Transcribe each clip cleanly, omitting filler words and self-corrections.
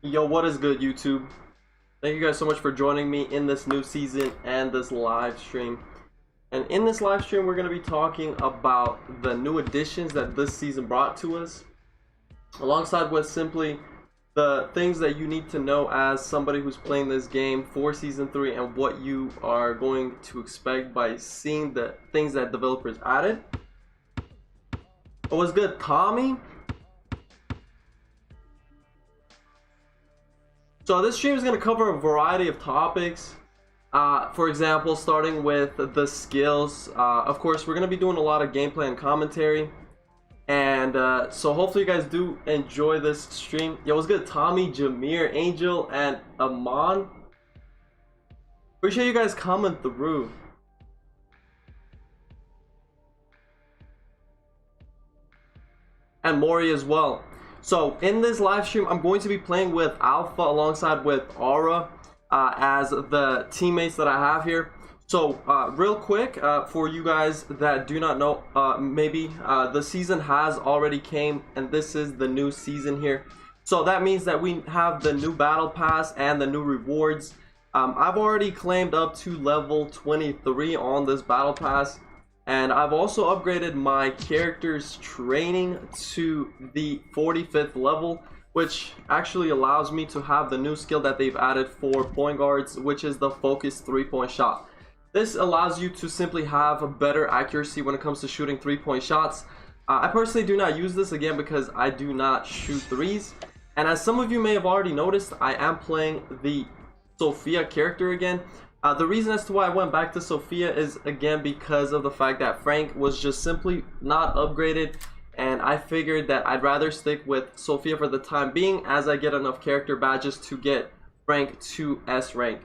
Yo, what is good, YouTube? Thank you guys so much for joining me in this new season and this live stream. And in this live stream, we're going to be talking about the new additions that this season brought to us, alongside with simply the things that you need to know as somebody who's playing this game for Season 3 and what you are going to expect by seeing the things that developers added. What's good, Tommy? So this stream is going to cover a variety of topics. For example, starting with the skills. Of course, we're going to be doing a lot of gameplay and commentary. And so hopefully you guys do enjoy this stream. Yo, what's good? Tommy, Jameer, Angel, and Amon. Appreciate you guys coming through. And Maury as well. So in this live stream, I'm going to be playing with Alpha alongside with Aura as the teammates that I have here. So real quick, for you guys that do not know, maybe the season has already came and this is the new season here. So that means that we have the new battle pass and the new rewards. I've already claimed up to level 23 on this battle pass. And I've also upgraded my character's training to the 45th level, which actually allows me to have the new skill that they've added for point guards, which is the focused 3-point shot. This allows you to simply have a better accuracy when it comes to shooting 3-point shots. I personally do not use this again because I do not shoot threes. And as some of you may have already noticed, I am playing the Sophia character again. The reason as to why I went back to Sophia is again because of the fact that Frank was just simply not upgraded, and I figured that I'd rather stick with Sophia for the time being as I get enough character badges to get Frank to S rank.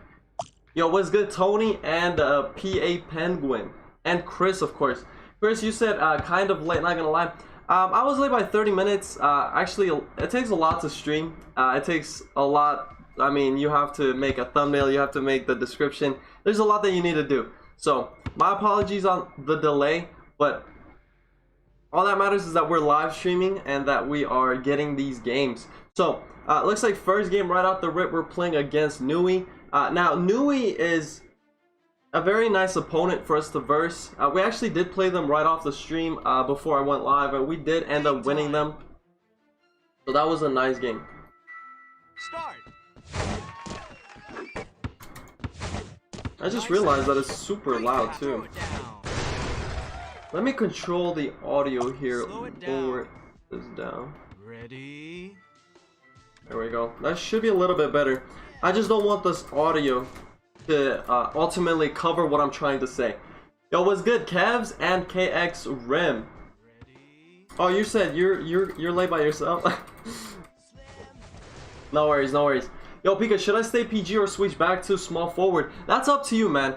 Yo, what's good, Tony and PA Penguin and Chris, of course. Chris, you said kind of late, not gonna lie. I was late by 30 minutes. Actually, it takes a lot to stream. It takes a lot. I mean, you have to make a thumbnail, you have to make the description. There's a lot that you need to do. So, my apologies on the delay, but all that matters is that we're live streaming and that we are getting these games. So, looks like first game right off the rip, we're playing against Nui. Now, Nui is a very nice opponent for us to verse. We actually did play them right off the stream before I went live, and we did end up winning them. So that was a nice game. Start. I just realized that it's super loud too. Let me control the audio here, lower this down. Ready? There we go. That should be a little bit better. I just don't want this audio to ultimately cover what I'm trying to say. Yo, what's good, Kevs and KX Rim? Oh, you said you're late by yourself. No worries, no worries. Yo, Pika, should I stay PG or switch back to small forward? That's up to you, man.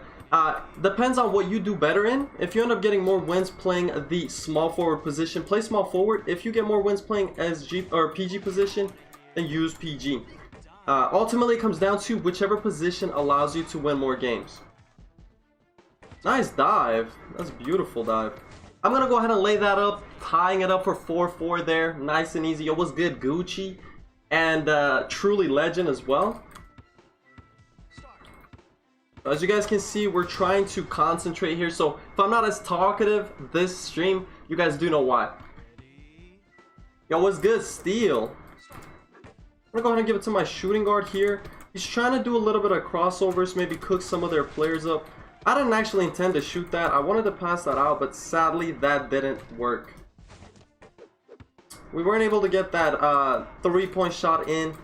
Depends on what you do better in. If you end up getting more wins playing the small forward position, play small forward. If you get more wins playing SG or PG position, then use PG. Ultimately, it comes down to whichever position allows you to win more games. Nice dive. That's a beautiful dive. I'm going to go ahead and lay that up, tying it up for 4-4 there. Nice and easy. Yo, what's good, Gucci? And Truly Legend as well. As you guys can see, we're trying to concentrate here. So if I'm not as talkative this stream, you guys do know why. Yo, what's good, Steel? I'm gonna go ahead and give it to my shooting guard here. He's trying to do a little bit of crossovers, maybe cook some of their players up. I didn't actually intend to shoot that. I wanted to pass that out, but sadly that didn't work. We weren't able to get that 3-point shot in,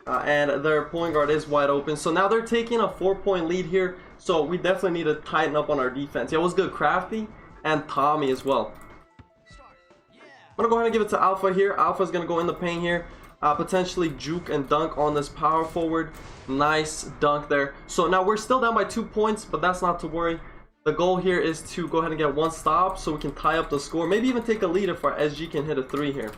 and their point guard is wide open. So now they're taking a 4-point lead here, so we definitely need to tighten up on our defense. Yeah, what's good, Crafty and Tommy as well. I'm gonna go ahead and give it to Alpha here. Alpha's gonna go in the paint here, potentially juke and dunk on this power forward. Nice dunk there. So now we're still down by 2 points, but that's not to worry. The goal here is to go ahead and get one stop so we can tie up the score. Maybe even take a lead if our SG can hit a 3 here.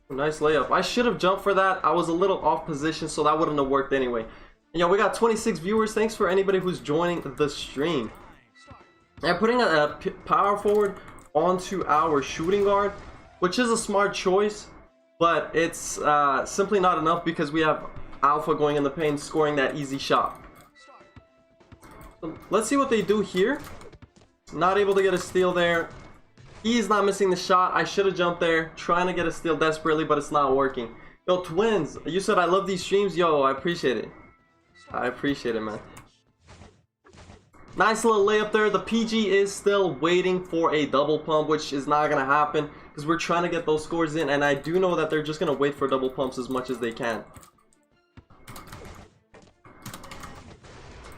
Nice layup. I should have jumped for that. I was a little off position, so that wouldn't have worked anyway. And, yo, we got 26 viewers. Thanks for anybody who's joining the stream. And putting a power forward onto our shooting guard, which is a smart choice. but it's simply not enough because we have Alpha going in the paint, scoring that easy shot. So let's see what they do here. Not able to get a steal there. He's not missing the shot. I should have jumped there, trying to get a steal desperately, but it's not working. Yo, Twins, you said I love these streams. Yo, I appreciate it. I appreciate it, man. Nice little layup there. The PG is still waiting for a double pump, which is not going to happen because we're trying to get those scores in, and I do know that they're just going to wait for double pumps as much as they can.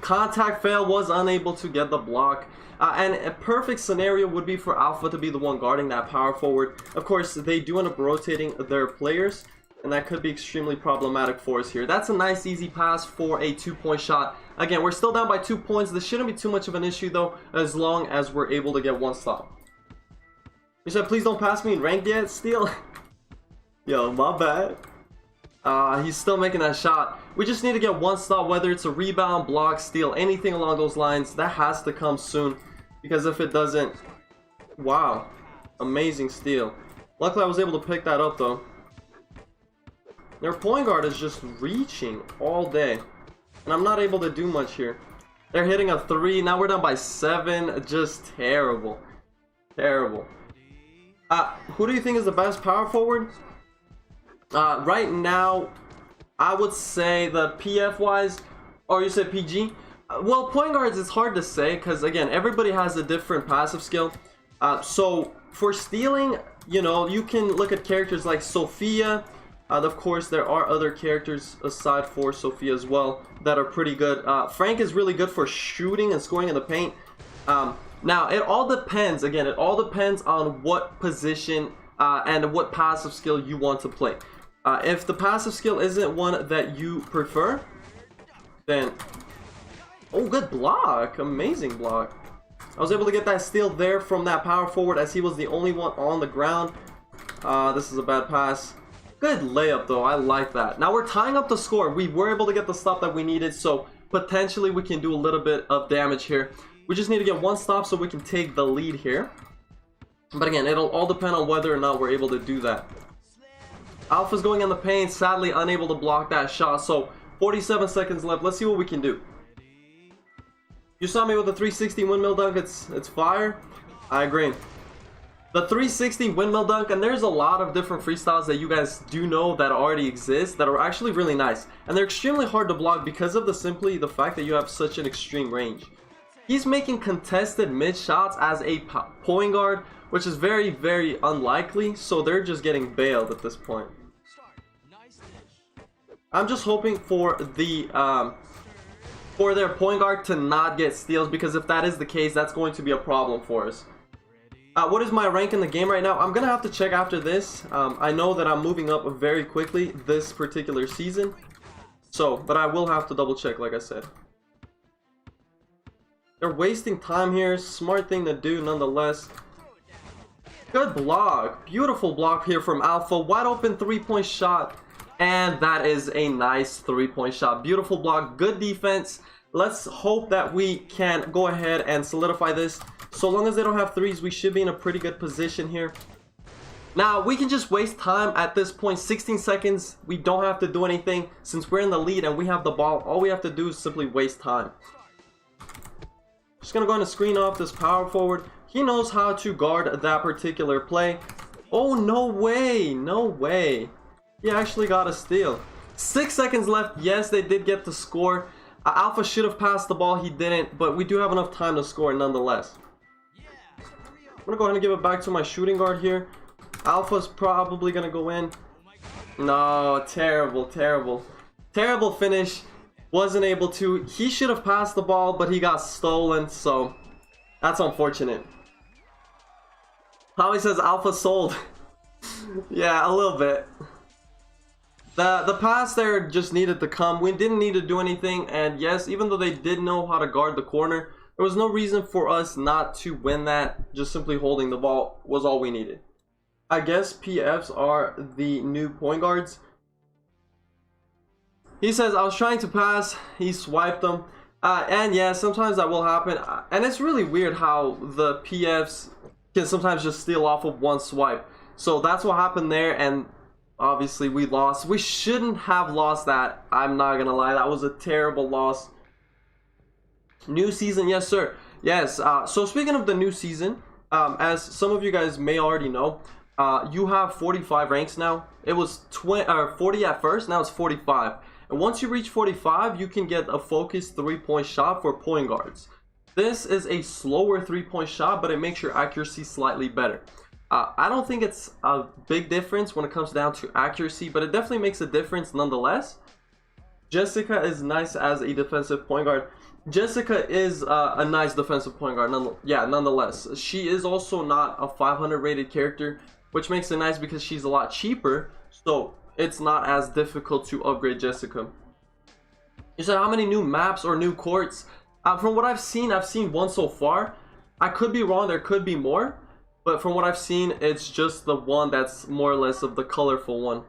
Contact fail, was unable to get the block. And a perfect scenario would be for Alpha to be the one guarding that power forward. Of course, they do end up rotating their players, and that could be extremely problematic for us here. That's a nice easy pass for a 2-point shot. Again, we're still down by 2 points. This shouldn't be too much of an issue though, as long as we're able to get one stop. You said please don't pass me in ranked yet, Steal. Yo, my bad. He's still making that shot. We just need to get one stop, whether it's a rebound, block, steal, anything along those lines. That has to come soon, because if it doesn't, wow, amazing steal. Luckily I was able to pick that up though. Their point guard is just reaching all day, and I'm not able to do much here. They're hitting a 3. Now we're down by 7. Just terrible. Terrible. Who do you think is the best power forward? Right now, I would say the PF wise, or you said PG? Well, point guards, it's hard to say because again, everybody has a different passive skill. So for stealing, you know, you can look at characters like Sophia. Of course, there are other characters aside for Sophia as well that are pretty good. Frank is really good for shooting and scoring in the paint. Now, it all depends. Again, it all depends on what position and what passive skill you want to play. If the passive skill isn't one that you prefer, then... Oh, good block. Amazing block. I was able to get that steal there from that power forward as he was the only one on the ground. This is a bad pass. Good layup though, I like that. Now we're tying up the score. We were able to get the stop that we needed, so potentially we can do a little bit of damage here. We just need to get one stop so we can take the lead here. But again, it'll all depend on whether or not we're able to do that. Alpha's going in the paint, sadly unable to block that shot, so 47 seconds left. Let's see what we can do. You saw me with the 360 windmill dunk, it's fire. I agree. The 360 windmill dunk, and there's a lot of different freestyles that you guys do know that already exist that are actually really nice, and they're extremely hard to block because of the fact that you have such an extreme range. He's making contested mid shots as a point guard, which is very, very unlikely, so they're just getting bailed at this point. I'm just hoping for their point guard to not get steals, because if that is the case, that's going to be a problem for us. What is my rank in the game right now? I'm gonna have to check after this. I know that I'm moving up very quickly this particular season, but I will have to double check, like I said. They're wasting time here. Smart thing to do nonetheless. Good block. Beautiful block here from Alpha. Wide open 3-point shot, and that is a nice 3-point shot. Beautiful block. Good defense. Let's hope that we can go ahead and solidify this. So long as they don't have threes, we should be in a pretty good position here. Now, we can just waste time at this point. 16 seconds. We don't have to do anything. Since we're in the lead and we have the ball, all we have to do is simply waste time. Just going to go ahead and screen off this power forward. He knows how to guard that particular play. Oh, no way. No way. He actually got a steal. 6 seconds left. Yes, they did get the score. Alpha should have passed the ball. He didn't, but we do have enough time to score nonetheless. I'm going to go ahead and give it back to my shooting guard here. Alpha's probably going to go in. No, terrible, terrible. Terrible finish. Wasn't able to. He should have passed the ball, but he got stolen, so that's unfortunate. Holly says Alpha sold. Yeah, a little bit. The pass there just needed to come. We didn't need to do anything, and yes, even though they did know how to guard the corner, there was no reason for us not to win that. Just simply holding the ball was all we needed. I guess PFs are the new point guards. He says, I was trying to pass, he swiped them. And yeah, sometimes that will happen. And it's really weird how the PFs can sometimes just steal off of one swipe. So that's what happened there, and obviously we lost. We shouldn't have lost that. I'm not gonna lie, that was a terrible loss. New season, yes sir. Yes, so speaking of the new season, as some of you guys may already know, you have 45 ranks now. It was 40 at first, now it's 45. And once you reach 45, you can get a focused 3-point shot for point guards. This is a slower 3-point shot, but it makes your accuracy slightly better. I don't think it's a big difference when it comes down to accuracy, but it definitely makes a difference nonetheless. Jessica is nice as a defensive point guard. Jessica is a nice defensive point guard, nonetheless. She is also not a 500 rated character, which makes it nice because she's a lot cheaper, so it's not as difficult to upgrade Jessica. You said how many new maps or new courts? From what I've seen one so far. I could be wrong, there could be more, but from what I've seen, it's just the one that's more or less of the colorful one.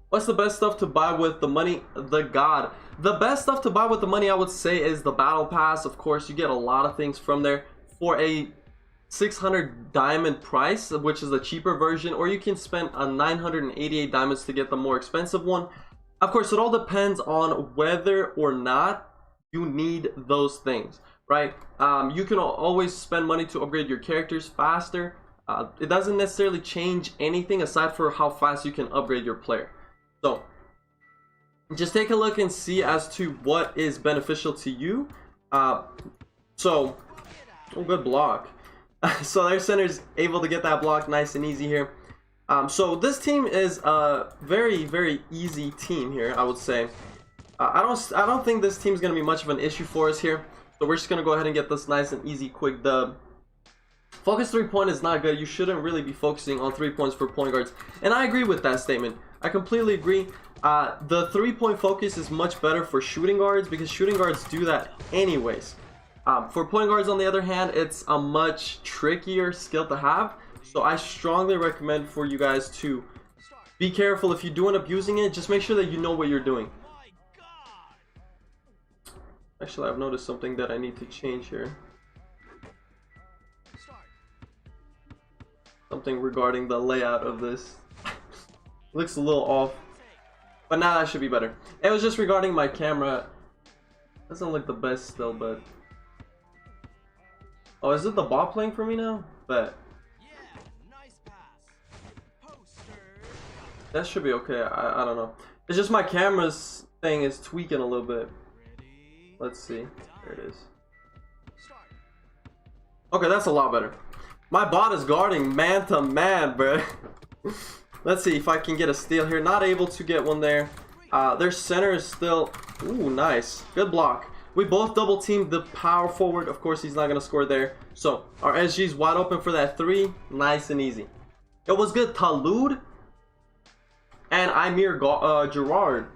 What's the best stuff to buy with the money? The best stuff to buy with the money, I would say, is the battle pass. Of course, you get a lot of things from there for a 600 diamond price, which is the cheaper version, or you can spend a 988 diamonds to get the more expensive one. Of course, it all depends on whether or not you need those things, right? You can always spend money to upgrade your characters faster. It doesn't necessarily change anything aside for how fast you can upgrade your player. So just take a look and see as to what is beneficial to you. Oh, good block. So their center's able to get that block nice and easy here. So this team is a very easy team here, I would say. I don't think this team's gonna be much of an issue for us here. So we're just gonna go ahead and get this nice and easy quick dub. Focus 3-point is not good. You shouldn't really be focusing on 3 points for point guards, and I agree with that statement. I completely agree. The 3-point focus is much better for shooting guards because shooting guards do that anyways. For point guards, on the other hand, it's a much trickier skill to have. So I strongly recommend for you guys to be careful. If you do end up using it, just make sure that you know what you're doing. Actually, I've noticed something that I need to change here. Something regarding the layout of this. Looks a little off, but now that should be better. It was just regarding my camera. Doesn't look the best still, but oh, is it the ball playing for me now? But that should be okay. I don't know. It's just my camera's thing is tweaking a little bit. Let's see. There it is. Okay, that's a lot better. My bot is guarding man to man, bro. Let's see if I can get a steal here. Not able to get one there. Their center is still... Ooh, nice. Good block. We both double teamed the power forward. Of course, he's not going to score there. So, our SG's wide open for that 3. Nice and easy. It was good. Talud and Amir Gerard.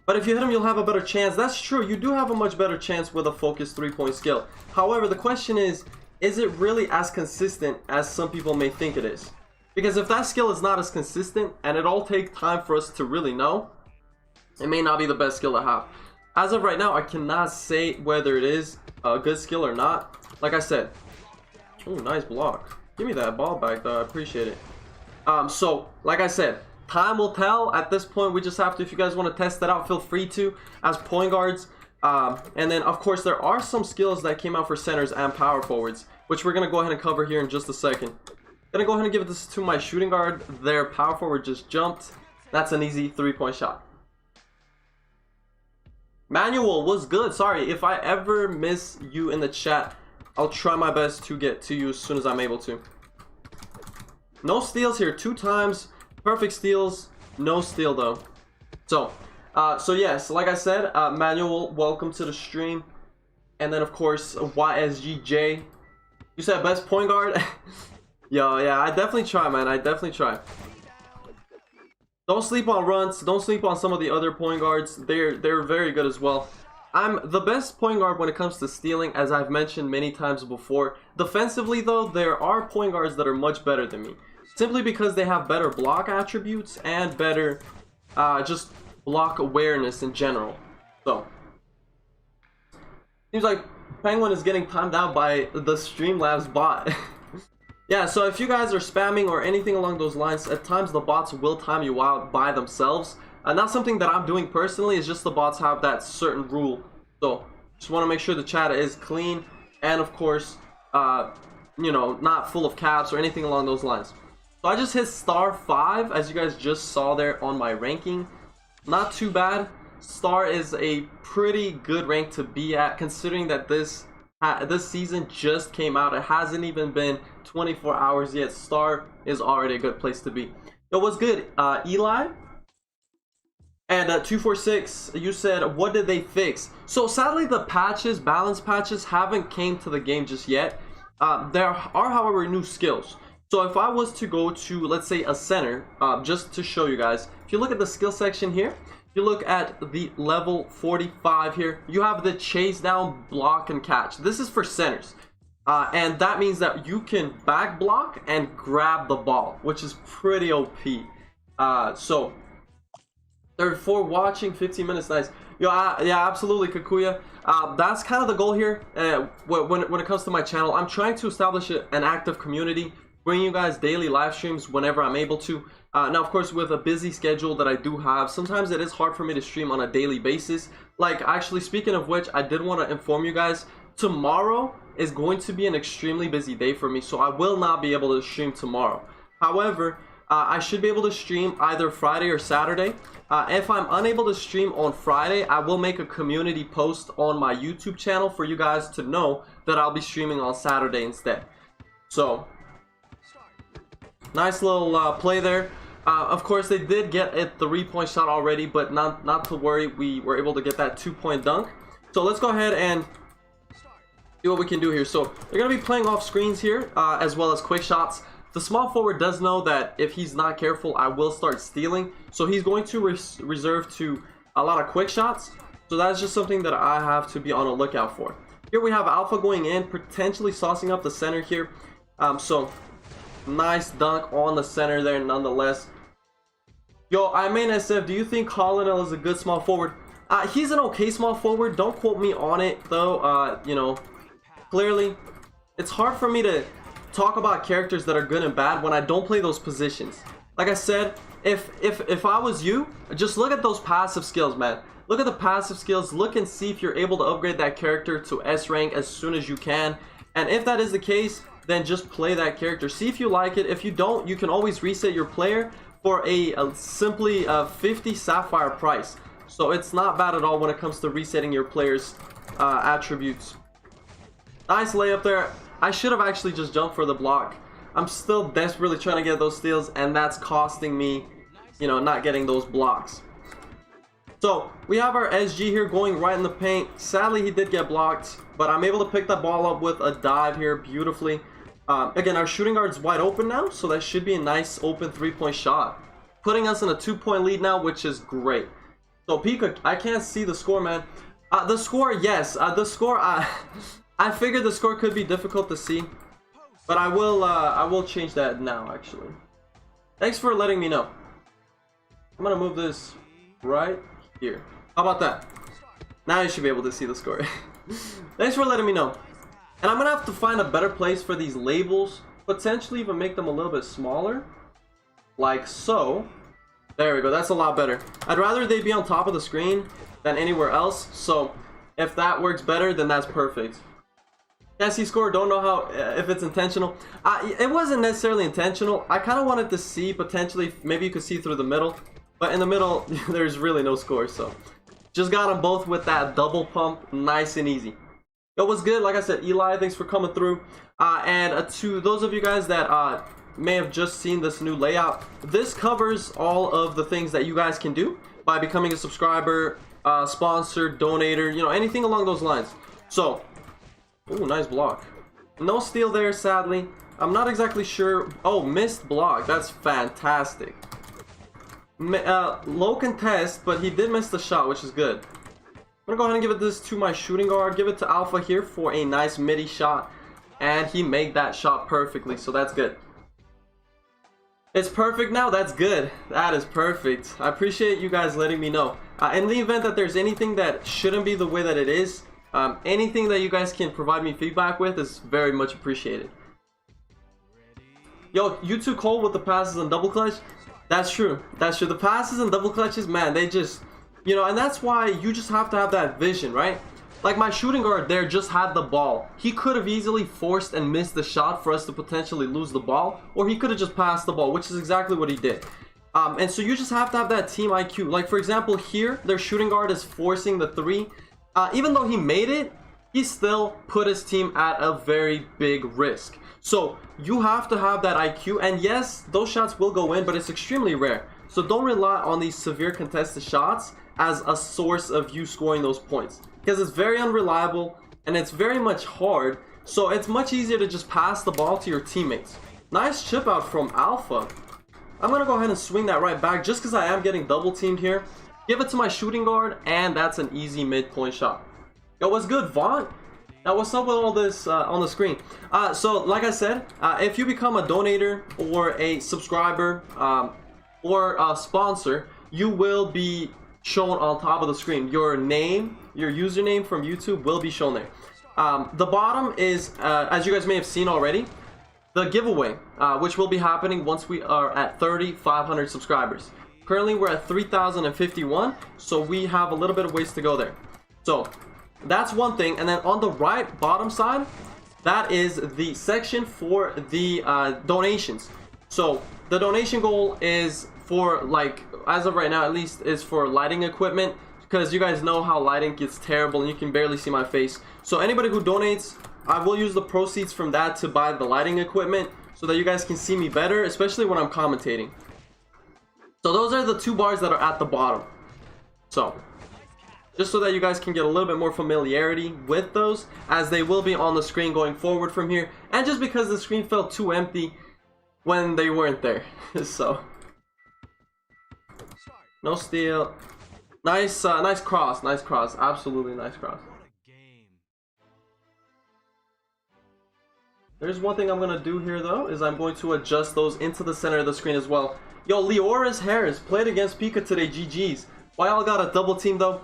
But if you hit him, you'll have a better chance. That's true. You do have a much better chance with a focused 3-point skill. However, the question is it really as consistent as some people may think it is? Because if that skill is not as consistent, and it all takes time for us to really know, it may not be the best skill to have. As of right now, I cannot say whether it is a good skill or not. Like I said, oh, nice block. Give me that ball back though, I appreciate it. So, like I said, time will tell. At this point, we just have to, if you guys want to test that out, feel free to, as point guards. And then, of course, there are some skills that came out for centers and power forwards, which we're going to go ahead and cover here in just a second. Gonna go ahead and give this to my shooting guard. Their power forward just jumped. That's an easy 3-point shot. Manual was good. Sorry, if I ever miss you in the chat, I'll try my best to get to you as soon as I'm able to. No steals here. 2 times. Perfect steals. No steal though. So yes, like I said, Manual, welcome to the stream. And then of course, YSGJ. You said best point guard? Yo, yeah, I definitely try, man. I definitely try. Don't sleep on runs. Don't sleep on some of the other point guards. They're very good as well. I'm the best point guard when it comes to stealing, as I've mentioned many times before. Defensively, though, there are point guards that are much better than me. Simply because they have better block attributes and better just block awareness in general. So, seems like Penguin is getting timed out by the Streamlabs bot. yeah, so if you guys are spamming or anything along those lines, at times the bots will time you out by themselves. Not something that I'm doing personally, it's just the bots have that certain rule. So just want to make sure the chat is clean and of course, you know, not full of caps or anything along those lines. So I just hit star 5 as you guys just saw there on my ranking. Not too bad. Star is a pretty good rank to be at considering that this season just came out. It hasn't even been 24 hours yet. Star is already a good place to be. It was good. Eli and 246, you said, what did they fix? So sadly the patches, balance patches, haven't came to the game just yet. There are, however, new skills. So if I was to go to, let's say, a center, just to show you guys, if you look at the skill section here, if you look at the level 45 here, you have the chase down, block, and catch. This is for centers. And that means that you can back block and grab the ball, which is pretty OP. So, for watching 15 minutes, nice. Yeah, absolutely, Kakuya. That's kind of the goal here when it comes to my channel. I'm trying to establish an active community, bring you guys daily live streams whenever I'm able to. Now, of course, with a busy schedule that I do have, sometimes it is hard for me to stream on a daily basis. Like, actually, speaking of which, I did want to inform you guys, tomorrow is going to be an extremely busy day for me, so I will not be able to stream tomorrow. However, I should be able to stream either Friday or Saturday. If I'm unable to stream on Friday, I will make a community post on my YouTube channel for you guys to know that I'll be streaming on Saturday instead. So, nice little play there. Of course, they did get a 3-point shot already, but not to worry. We were able to get that 2-point dunk. So let's go ahead and see what we can do here. So they're going to be playing off screens here, as well as quick shots. The small forward does know that if he's not careful, I will start stealing. So he's going to reserve to a lot of quick shots. So that's just something that I have to be on the lookout for. Here we have Alpha going in, potentially saucing up the center here. So nice dunk on the center there nonetheless. Yo, I main SF, do you think Colonel is a good small forward? He's an okay small forward. Don't quote me on it though. You know, clearly it's hard for me to talk about characters that are good and bad when I don't play those positions. Like I said, if I was you, just look at those passive skills, man. Look at the passive skills. Look and see if you're able to upgrade that character to S rank as soon as you can. And if that is the case, then just play that character. See if you like it. If you don't, you can always reset your player for a simply 50 sapphire price. So it's not bad at all when it comes to resetting your player's attributes. Nice layup there. I should have actually just jumped for the block. I'm still desperately trying to get those steals, and that's costing me, you know, not getting those blocks. So we have our SG here going right in the paint. Sadly, he did get blocked, but I'm able to pick that ball up with a dive here beautifully. Again, our shooting guard's wide open now, so that should be a nice open 3-point shot, putting us in a 2-point lead now, which is great. So Pika, I can't see the score, man. The score, yes, the score. I figured the score could be difficult to see, but I will change that now. Actually, thanks for letting me know. I'm gonna move this right here. How about that? Now you should be able to see the score. Thanks for letting me know. And I'm gonna have to find a better place for these labels, potentially even make them a little bit smaller, like so. There we go, that's a lot better. I'd rather they be on top of the screen than anywhere else, so if that works better, then that's perfect. Can't see score, don't know how, if it's intentional. It wasn't necessarily intentional. I kind of wanted to see, potentially, maybe you could see through the middle, but in the middle, there's really no score, so. Just got them both with that double pump, nice and easy. It was good, like I said, Eli, thanks for coming through. And to those of you guys that may have just seen this new layout, this covers all of the things that you guys can do by becoming a subscriber, sponsor, donator, you know, anything along those lines. So, ooh, nice block. No steal there, sadly. I'm not exactly sure. Oh, missed block. That's fantastic. Low contest, but he did miss the shot, which is good. I'm gonna go ahead and give this to my shooting guard. Give it to Alpha here for a nice midi shot. And he made that shot perfectly, so that's good. It's perfect now? That's good. That is perfect. I appreciate you guys letting me know. In the event that there's anything that shouldn't be the way that it is, anything that you guys can provide me feedback with is very much appreciated. Yo, you too cold with the passes and double clutch. That's true. That's true. The passes and double clutches, man, they just, you know, and that's why you just have to have that vision, right? Like my shooting guard there just had the ball. He could have easily forced and missed the shot for us to potentially lose the ball, or he could have just passed the ball, which is exactly what he did. And so you just have to have that team IQ. Like for example, here their shooting guard is forcing the three. Even though he made it, he still put his team at a very big risk. So you have to have that IQ, and yes, those shots will go in, but it's extremely rare. So don't rely on these severe contested shots as a source of you scoring those points, because it's very unreliable and it's very much hard. So it's much easier to just pass the ball to your teammates. Nice chip out from Alpha. I'm gonna go ahead and swing that right back just because I am getting double teamed here. Give it to my shooting guard, and that's an easy midpoint shot. Yo, what's good, Vaughn? Now, what's up with all this on the screen? So, like I said, if you become a donator or a subscriber or a sponsor, you will be shown on top of the screen. Your name, your username from YouTube will be shown there. The bottom is, as you guys may have seen already, the giveaway, which will be happening once we are at 3,500 subscribers. Currently, we're at 3,051, so we have a little bit of ways to go there. So that's one thing. And then on the right bottom side, that is the section for the donations. So the donation goal is for, like, as of right now at least, is for lighting equipment, because you guys know how lighting gets terrible and you can barely see my face. So anybody who donates, I will use the proceeds from that to buy the lighting equipment so that you guys can see me better, especially when I'm commentating. So those are the two bars that are at the bottom. So just so that you guys can get a little bit more familiarity with those, as they will be on the screen going forward from here, and just because the screen felt too empty when they weren't there. So no steal. Nice nice cross, absolutely nice cross. There's one thing I'm gonna do here though, is I'm going to adjust those into the center of the screen as well. Yo, Leora's Harris played against Pika today. GG's. Why y'all got a double team though?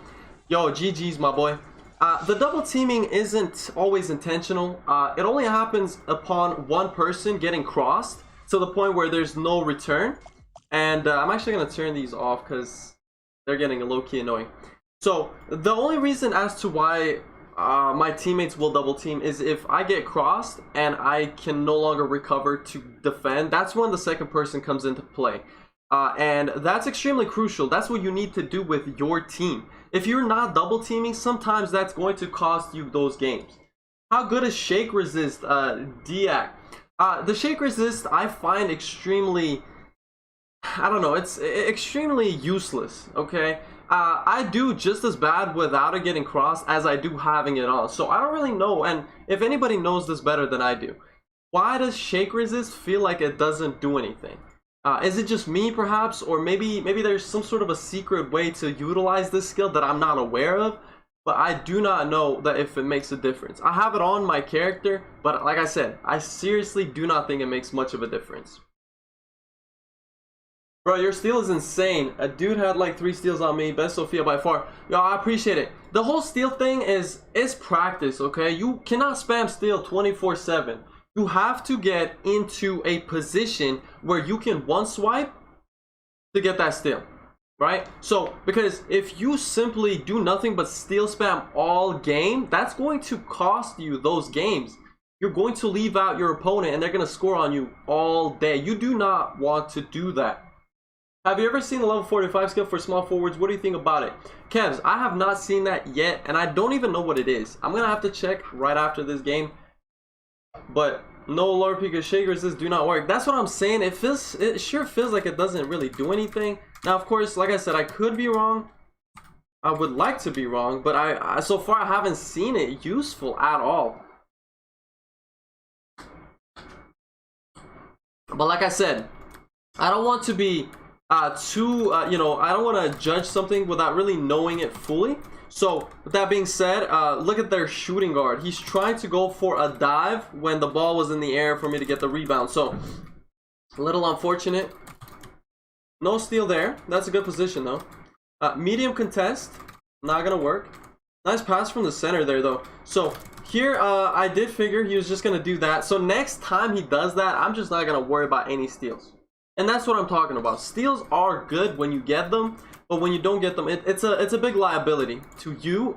Yo, GG's, my boy. The double teaming isn't always intentional. It only happens upon one person getting crossed to the point where there's no return. And I'm actually gonna turn these off because they're getting low-key annoying. So the only reason as to why my teammates will double team is if I get crossed and I can no longer recover to defend. That's when the second person comes into play, and that's extremely crucial. That's what you need to do with your team. If you're not double teaming, sometimes that's going to cost you those games. How good is shake resist, Diak? The shake resist I find extremely, I don't know, it's extremely useless. Okay, I do just as bad without it getting crossed as I do having it on. So I don't really know, and if anybody knows this better than I do, why does shake resist feel like it doesn't do anything? Is it just me perhaps, or maybe there's some sort of a secret way to utilize this skill that I'm not aware of? But I do not know that if it makes a difference. I have it on my character, but like I said, I seriously do not think it makes much of a difference. Bro, your steal is insane. A dude had like 3 steals on me. Best Sophia by far. Yo, I appreciate it. The whole steal thing is practice, okay? You cannot spam steal 24/7. You have to get into a position where you can one swipe to get that steal, right? So, because if you simply do nothing but steal spam all game, that's going to cost you those games. You're going to leave out your opponent and they're going to score on you all day. You do not want to do that. Have you ever seen the level 45 skill for small forwards? What do you think about it? Kevs, I have not seen that yet, and I don't even know what it is. I'm going to have to check right after this game. But no lower peak of shake resist do not work. That's what I'm saying. It sure feels like it doesn't really do anything. Now, of course, like I said, I could be wrong. I would like to be wrong, but I so far I haven't seen it useful at all. But like I said, I don't want to be you know, I don't want to judge something without really knowing it fully. So with that being said, look at their shooting guard. He's trying to go for a dive when the ball was in the air for me to get the rebound. So a little unfortunate. No steal there. That's a good position though. Medium contest, not gonna work. Nice pass from the center there, though. So here, I did figure he was just going to do that. So next time he does that, I'm just not going to worry about any steals. And that's what I'm talking about. Steals are good when you get them, but when you don't get them, it's a big liability to you,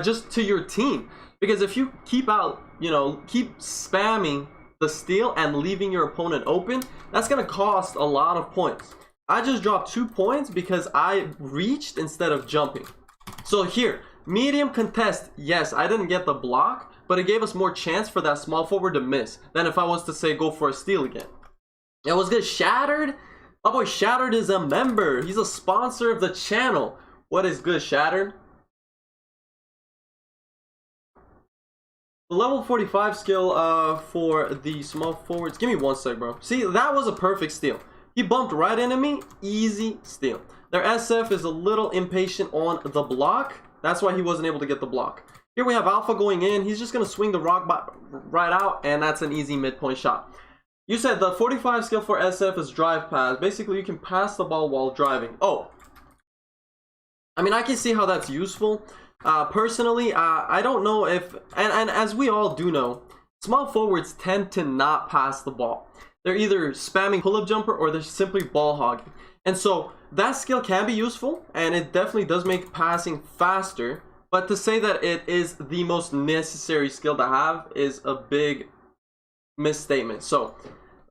just to your team. Because if you keep spamming the steal and leaving your opponent open, that's going to cost a lot of points. I just dropped 2 points because I reached instead of jumping. So here, medium contest, yes, I didn't get the block, but it gave us more chance for that small forward to miss than if I was to say go for a steal again. It was good. Shattered? My boy Shattered is a member. He's a sponsor of the channel. What is good, Shattered? Level 45 skill for the small forwards. Give me 1 sec, bro. See, that was a perfect steal. He bumped right into me. Easy steal. Their SF is a little impatient on the block. That's why he wasn't able to get the block. Here we have Alpha going in. He's just going to swing the rock right out, and that's an easy midpoint shot. You said the 45 skill for SF is drive pass. Basically, you can pass the ball while driving. Oh. I mean, I can see how that's useful. Personally, I don't know if... And as we all do know, small forwards tend to not pass the ball. They're either spamming pull-up jumper or they're simply ball hogging. And so that skill can be useful, and it definitely does make passing faster. But to say that it is the most necessary skill to have is a big misstatement. So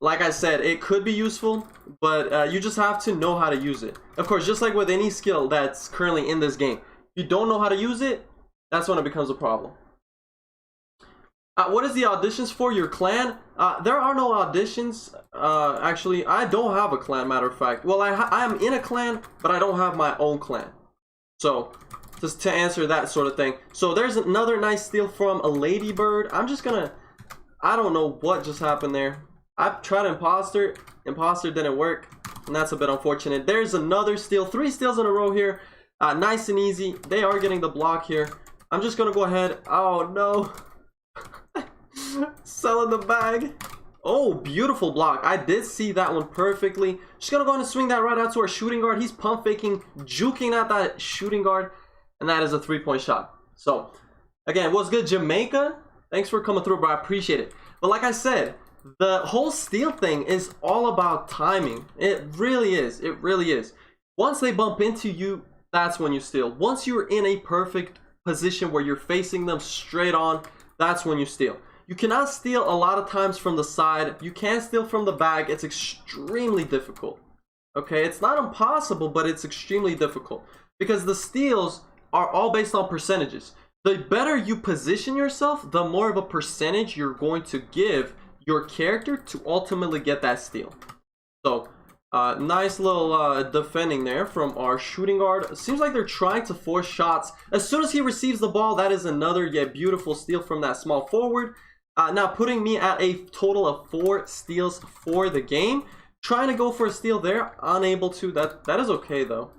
like I said, it could be useful, but you just have to know how to use it. Of course, just like with any skill that's currently in this game, if you don't know how to use it, that's when it becomes a problem. What is the auditions for your clan? There are no auditions. Actually, I don't have a clan, matter of fact. Well, I am in a clan, but I don't have my own clan. So just to answer that sort of thing. So there's another nice steal from a ladybird. I'm just gonna... I don't know what just happened there. I tried imposter. Imposter didn't work, and that's a bit unfortunate. There's another steal. 3 steals in a row here. Nice and easy. They are getting the block here. I'm just gonna go ahead. Oh no. Selling the bag. Oh, beautiful block. I did see that one perfectly. Just gonna go ahead and swing that right out to our shooting guard. He's pump faking, juking at that shooting guard, and that is a 3-point shot. So again, what's good, Jamaica? Thanks for coming through, bro. I appreciate it. But like I said, the whole steal thing is all about timing. It really is. It really is. Once they bump into you, that's when you steal. Once you're in a perfect position where you're facing them straight on, that's when you steal. You cannot steal a lot of times from the side. You can steal from the bag. It's extremely difficult. Okay, it's not impossible, but it's extremely difficult because the steals are all based on percentages. The better you position yourself, the more of a percentage you're going to give your character to ultimately get that steal. So nice little defending there from our shooting guard. Seems like they're trying to force shots. As soon as he receives the ball, that is another yet beautiful steal from that small forward. Now putting me at a total of 4 steals for the game. Trying to go for a steal there, unable to. That is okay though.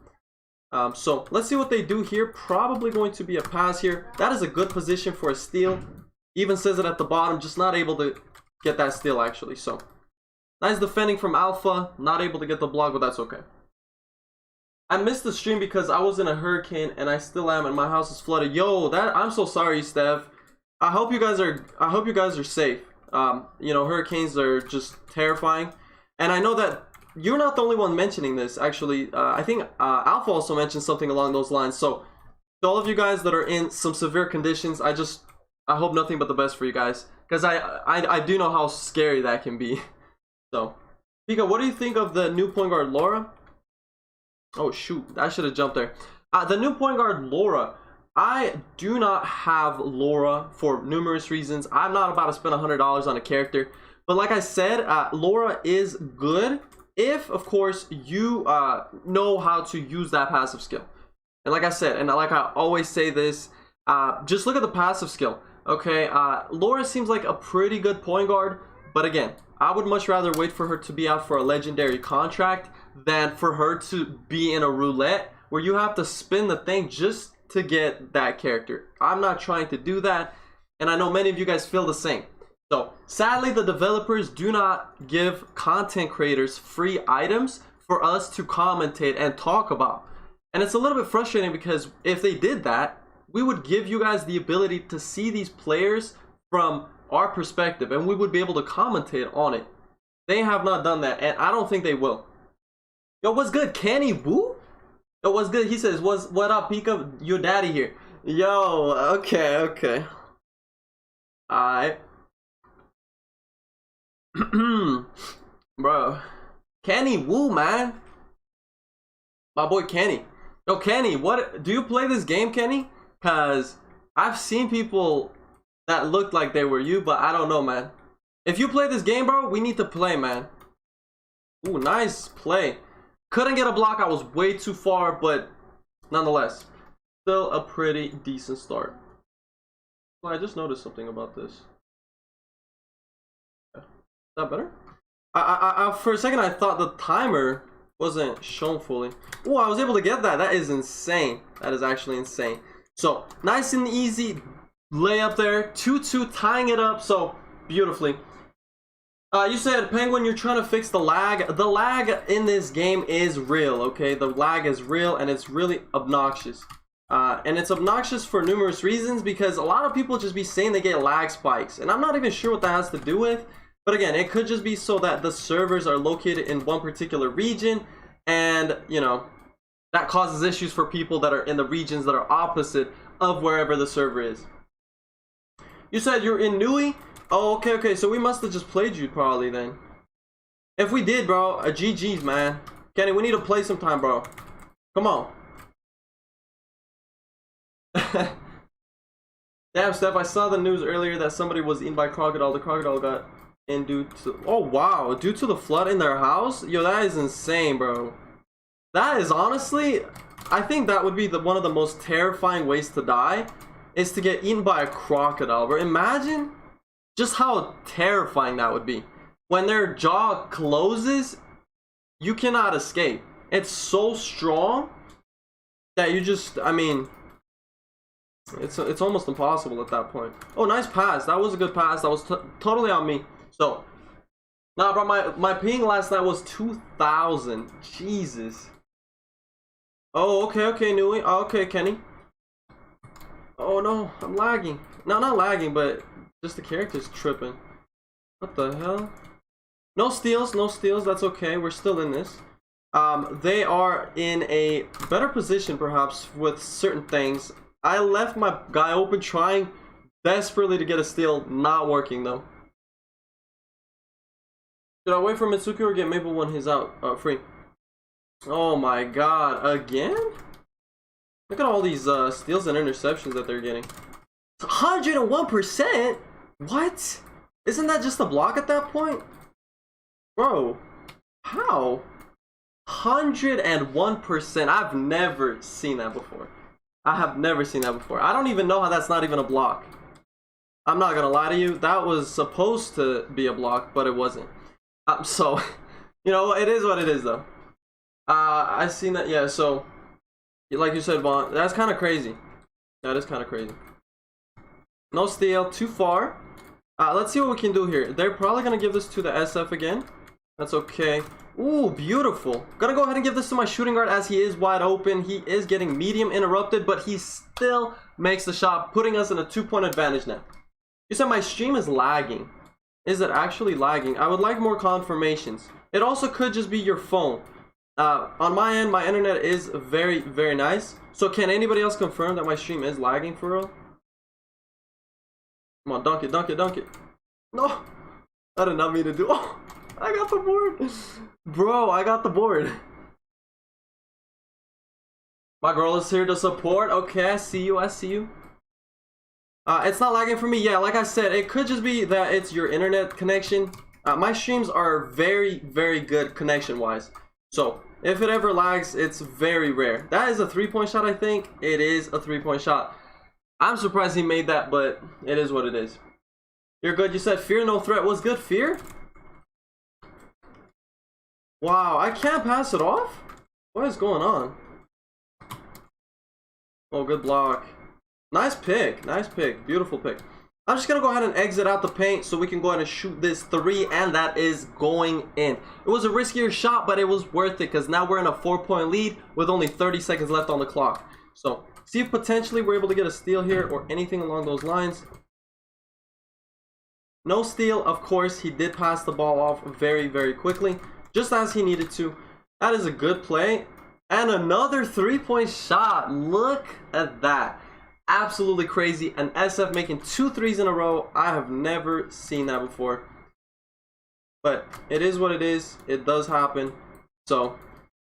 So let's see what they do here. Probably going to be a pass here. That is a good position for a steal. Even says it at the bottom, just not able to get that steal actually. So nice defending from Alpha. Not able to get the block, but that's okay. I missed the stream because I was in a hurricane and I still am, and my house is flooded. Yo, I'm so sorry, Steph. I hope you guys are safe. You know, hurricanes are just terrifying, and I know that you're not the only one mentioning this. Actually, I think Alpha also mentioned something along those lines. So to all of you guys that are in some severe conditions, I hope nothing but the best for you guys, because I do know how scary that can be. So, Pika, what do you think of the new point guard Laura? Oh shoot, I should have jumped there. The new point guard Laura. I do not have Laura for numerous reasons. I'm not about to spend $100 on a character. But like I said, Laura is good if, of course, you know how to use that passive skill. And like I said, and like I always say this, just look at the passive skill. Okay, Laura seems like a pretty good point guard. But again, I would much rather wait for her to be out for a legendary contract than for her to be in a roulette where you have to spin the thing just to get that character. I'm not trying to do that, and I know many of you guys feel the same. So sadly, the developers do not give content creators free items for us to commentate and talk about, and it's a little bit frustrating because if they did that, we would give you guys the ability to see these players from our perspective, and we would be able to commentate on it. They have not done that, and I don't think they will. Yo, what's good, Kenny Woo? Yo, what's good? He says, what up, Pika? Your daddy here. Yo, okay. Alright. Bro. Kenny Woo, man. My boy Kenny. Yo, Kenny, what do you play this game, Kenny? Cause I've seen people that looked like they were you, but I don't know, man. If you play this game, bro, we need to play, man. Ooh, nice play. Couldn't get a block, I was way too far, but nonetheless, still a pretty decent start. Well, I just noticed something about this. Is that better? I for a second I thought the timer wasn't shown fully. Oh, I was able to get that. That is insane. That is actually insane. So nice and easy layup there. 2-2, tying it up so beautifully. You said, Penguin, you're trying to fix the lag. The lag in this game is real, okay? The lag is real and it's really obnoxious. And it's obnoxious for numerous reasons, because a lot of people just be saying they get lag spikes. And I'm not even sure what that has to do with. But again, it could just be so that the servers are located in one particular region. And, you know, that causes issues for people that are in the regions that are opposite of wherever the server is. You said you're in Nui? Oh, okay, so we must have just played you probably then. If we did, bro, a GG's, man. Kenny, we need to play sometime, bro. Come on. Damn, Steph, I saw the news earlier that somebody was eaten by crocodile. The crocodile got in due to... Oh, wow. Due to the flood in their house? Yo, that is insane, bro. That is honestly... I think that would be one of the most terrifying ways to die, is to get eaten by a crocodile, bro. Imagine just how terrifying that would be. When their jaw closes, you cannot escape. It's so strong that you just, I mean, it's almost impossible at that point. Oh, nice pass. That was a good pass. That was totally on me. So, nah, bro, my ping last night was 2,000. Jesus. Oh, okay, Nui. Oh, okay, Kenny. Oh, no, I'm lagging. No, not lagging, but just the character's tripping. What the hell? No steals, that's okay. We're still in this. They are in a better position, perhaps, with certain things. I left my guy open, trying desperately to get a steal. Not working, though. Should I wait for Mitsuki or get Maple when he's out free? Oh my god, again? Look at all these steals and interceptions that they're getting. 101%? What? Isn't that just a block at that point? Bro, how? 101%. I've never seen that before. I have never seen that before. I don't even know how that's not even a block. I'm not gonna lie to you. That was supposed to be a block, but it wasn't. So, you know, it is what it is, though. I seen that, yeah, so, like you said, Vaughn, that's kind of crazy. That is kind of crazy. No steal, too far. Let's see what we can do here. They're probably gonna give this to the SF again. That's okay. Ooh, beautiful. Gonna go ahead and give this to my shooting guard as he is wide open. He is getting medium interrupted, but he still makes the shot, putting us in a 2-point advantage now. You said my stream is lagging. Is it actually lagging? I would like more confirmations. It also could just be your phone. On my end, my internet is very, very nice. So can anybody else confirm that my stream is lagging for real? Come on, dunk it, dunk it, dunk it. No! I did not mean to do... Oh! I got the board! Bro, I got the board. My girl is here to support. Okay, I see you, I see you. It's not lagging for me. Yeah, like I said, it could just be that it's your internet connection. My streams are very, very good connection-wise. So, if it ever lags, it's very rare. That is a 3-point shot, I think. It is a 3-point shot. I'm surprised he made that, but it is what it is. You're good. You said fear, no threat. Was good, fear? Wow, I can't pass it off? What is going on? Oh, good block. Nice pick. Nice pick. Beautiful pick. I'm just going to go ahead and exit out the paint so we can go ahead and shoot this 3, and that is going in. It was a riskier shot, but it was worth it because now we're in a 4-point lead with only 30 seconds left on the clock. So, See if potentially we're able to get a steal here or anything along those lines. No steal, of course. He did pass the ball off very, very quickly, just as he needed to. That is a good play. And another three-point shot. Look at that. Absolutely crazy. An SF making 2 threes in a row. I have never seen that before. But it is what it is. It does happen. So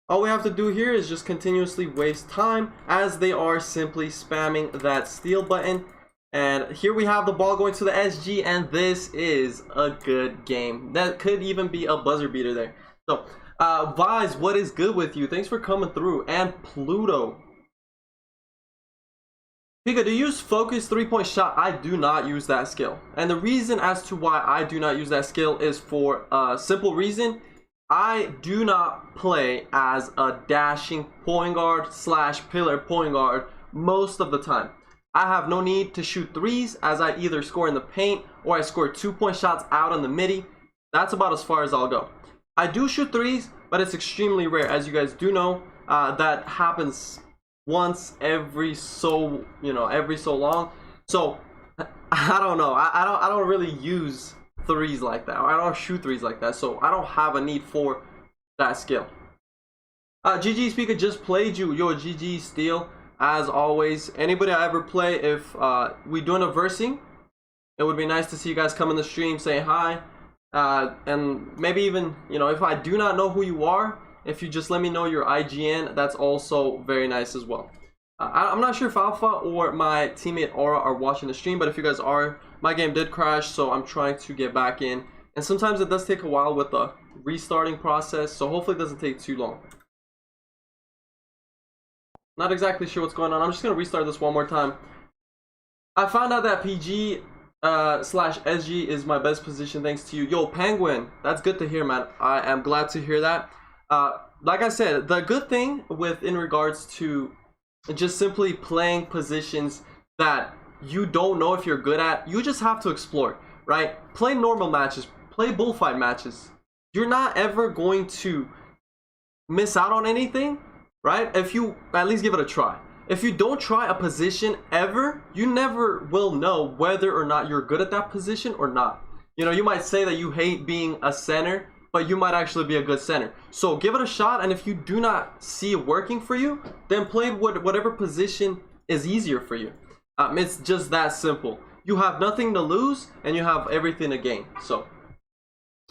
all we have to do here is just continuously waste time as they are simply spamming that steal button. And here we have the ball going to the SG, and this is a good game. That could even be a buzzer beater there. So Vise, what is good with you? Thanks for coming through. And Pluto. Pika, do you use focus 3-point shot? I do not use that skill. And the reason as to why I do not use that skill is for a simple reason. I do not play as a dashing point guard slash pillar point guard most of the time. I have no need to shoot threes as I either score in the paint or I score 2-point shots out on the midi. That's about as far as I'll go. I do shoot threes, but it's extremely rare. As you guys do know, that happens once every so long. So I don't know. I don't really use threes like that. I don't shoot threes like that. So I don't have a need for that skill. GG Speaker just played you. Yo, GG Steel. As always, anybody I ever play, if we doing a versing, it would be nice to see you guys come in the stream, say hi, and maybe even, if I do not know who you are, if you just let me know your IGN, that's also very nice as well. I'm not sure if Alpha or my teammate Aura are watching the stream, but if you guys are, my game did crash, so I'm trying to get back in, and sometimes it does take a while with the restarting process, so hopefully it doesn't take too long. Not exactly sure what's going on. I'm just going to restart this one more time. I found out that PG slash SG is my best position thanks to you. Yo, Penguin, that's good to hear, man. I am glad to hear that. Like I said, the good thing in regards to just simply playing positions that you don't know if you're good at, you just have to explore, right? Play normal matches, play bullfight matches. You're not ever going to miss out on anything, right? If you at least give it a try. If you don't try a position ever, you never will know whether or not you're good at that position or not. You might say that you hate being a center, but you might actually be a good center. So give it a shot, and if you do not see it working for you, then play whatever position is easier for you. It's just that simple. You have nothing to lose, and you have everything to gain. So,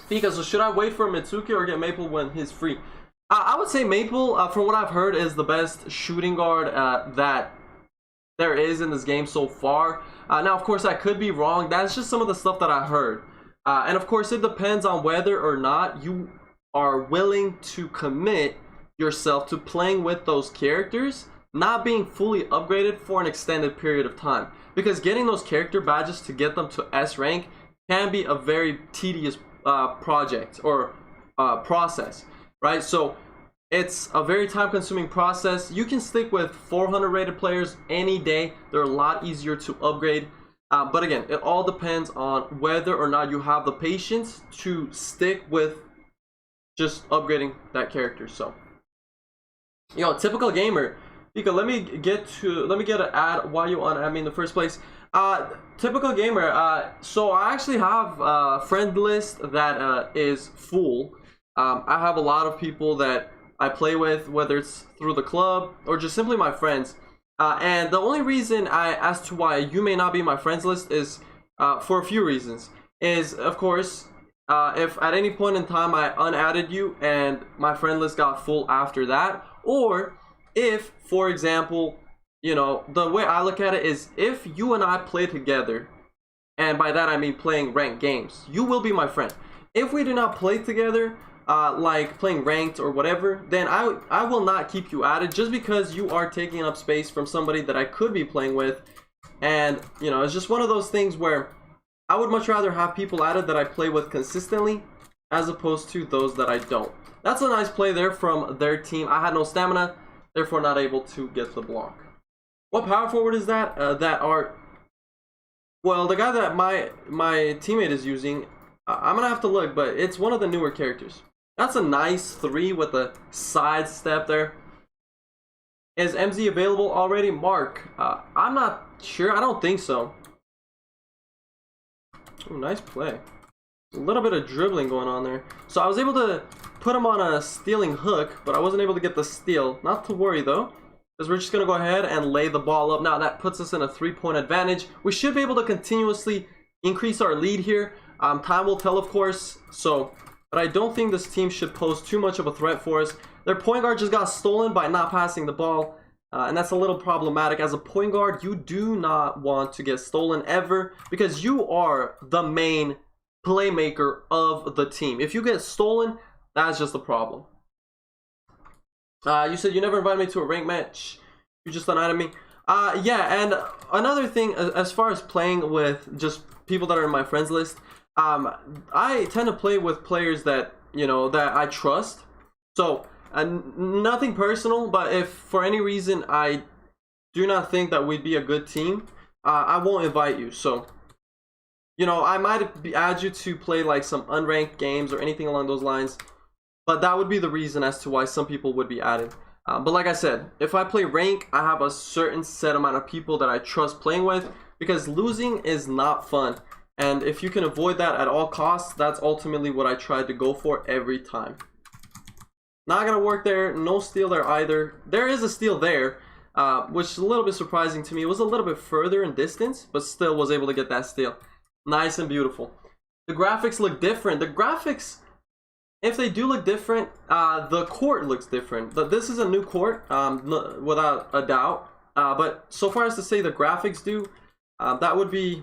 Pika, so should I wait for Mitsuki or get Maple when he's free? I would say Maple, from what I've heard, is the best shooting guard that there is in this game so far. Now, of course, I could be wrong. That's just some of the stuff that I heard. And of course, it depends on whether or not you are willing to commit yourself to playing with those characters, not being fully upgraded for an extended period of time. Because getting those character badges to get them to S rank can be a very tedious project or process. Right, so it's a very time-consuming process. You can stick with 400 rated players any day. They're a lot easier to upgrade. But again, it all depends on whether or not you have the patience to stick with just upgrading that character. So, typical gamer. Pika, let me get an ad while you on me in the first place. Typical gamer. So I actually have a friend list that is full. I have a lot of people that I play with, whether it's through the club or just simply my friends. And the only reason as to why you may not be my friends list is for a few reasons. Is, of course, if at any point in time I unadded you and my friend list got full after that, or if, for example, the way I look at it is if you and I play together, and by that I mean playing ranked games, you will be my friend. If we do not play together, like playing ranked or whatever, then I will not keep you added just because you are taking up space from somebody that I could be playing with. And it's just one of those things where I would much rather have people added that I play with consistently as opposed to those that I don't. That's a nice play there from their team. I had no stamina, therefore not able to get the block. What power forward is that? Well, the guy that my teammate is using, I'm gonna have to look, but it's one of the newer characters. That's a nice 3 with a side step there. Is MZ available already? Mark, I'm not sure. I don't think so. Ooh, nice play. A little bit of dribbling going on there. So I was able to put him on a stealing hook, but I wasn't able to get the steal. Not to worry though, because we're just going to go ahead and lay the ball up. Now that puts us in a 3-point advantage. We should be able to continuously increase our lead here. Time will tell, of course. But I don't think this team should pose too much of a threat for us. Their point guard just got stolen by not passing the ball. And that's a little problematic. As a point guard, you do not want to get stolen ever, because you are the main playmaker of the team. If you get stolen, that's just a problem. You said you never invited me to a rank match. You just denied me. Yeah, and another thing, as far as playing with just people that are in my friends list, I tend to play with players that, you know, that I trust. So, nothing personal, but if for any reason I do not think that we'd be a good team, I won't invite you. So, you know, I might add you to play like some unranked games or anything along those lines, but that would be the reason as to why some people would be added. But like I said, if I play rank, I have a certain set amount of people that I trust playing with, because losing is not fun. And if you can avoid that at all costs, that's ultimately what I tried to go for every time. Not gonna work there. No steal there either. There is a steal there, which is a little bit surprising to me. It was a little bit further in distance, but still was able to get that steal. Nice and beautiful. The graphics look different. The graphics, if they do look different, the court looks different. But this is a new court, without a doubt. But so far as to say the graphics do, that would be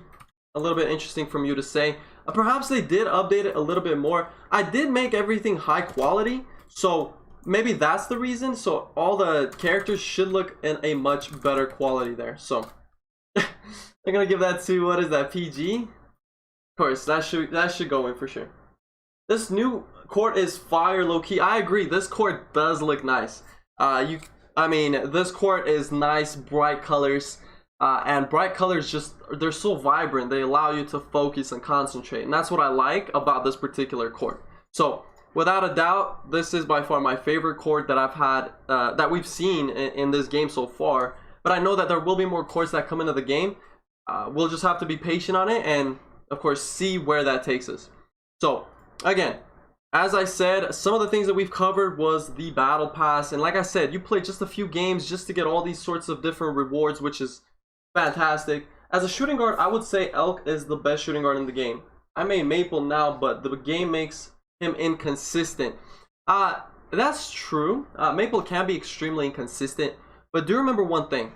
a little bit interesting from you to say. Perhaps they did update it a little bit more. I did make everything high quality, so maybe that's the reason. So all the characters should look in a much better quality there. So I'm gonna give that to, what is that, PG? Of course, that should go in for sure. This new court is fire, low-key. I agree, this court does look nice. I mean, this court is nice, bright colors. And bright colors, just, they're so vibrant. They allow you to focus and concentrate. And that's what I like about this particular court. So, without a doubt, this is by far my favorite court that I've had, that we've seen in this game so far. But I know that there will be more courts that come into the game. We'll just have to be patient on it and, of course, see where that takes us. So, again, as I said, some of the things that we've covered was the battle pass. And like I said, you play just a few games just to get all these sorts of different rewards, which is fantastic. As a shooting guard, I would say Elk is the best shooting guard in the game. I made Maple now, but the game makes him inconsistent. That's true. Maple can be extremely inconsistent, but do remember one thing.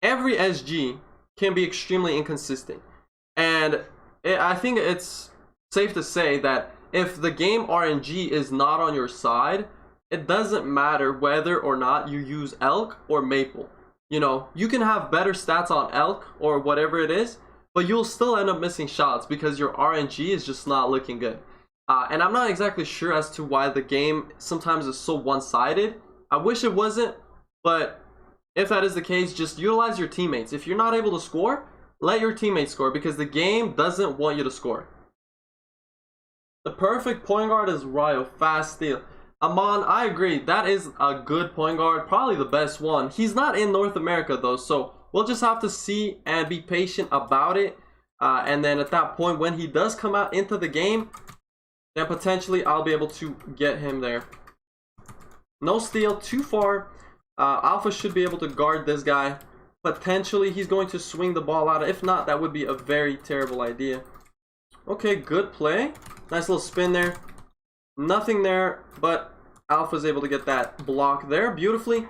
Every SG can be extremely inconsistent. And I think it's safe to say that if the game RNG is not on your side, it doesn't matter whether or not you use Elk or Maple. You know, you can have better stats on Elk or whatever it is, but you'll still end up missing shots because your RNG is just not looking good. And I'm not exactly sure as to why the game sometimes is so one-sided. I wish it wasn't, but if that is the case, just utilize your teammates. If you're not able to score, let your teammates score, because the game doesn't want you to score. The perfect point guard is Ryo. Fast steal. Amon, I agree. That is a good point guard. Probably the best one. He's not in North America though, so we'll just have to see and be patient about it. And then at that point, when he does come out into the game, then potentially I'll be able to get him there. No steal, too far. Alpha should be able to guard this guy. Potentially he's going to swing the ball out. If not, that would be a very terrible idea. Okay, good play. Nice little spin there. Nothing there, but Alpha's able to get that block there beautifully.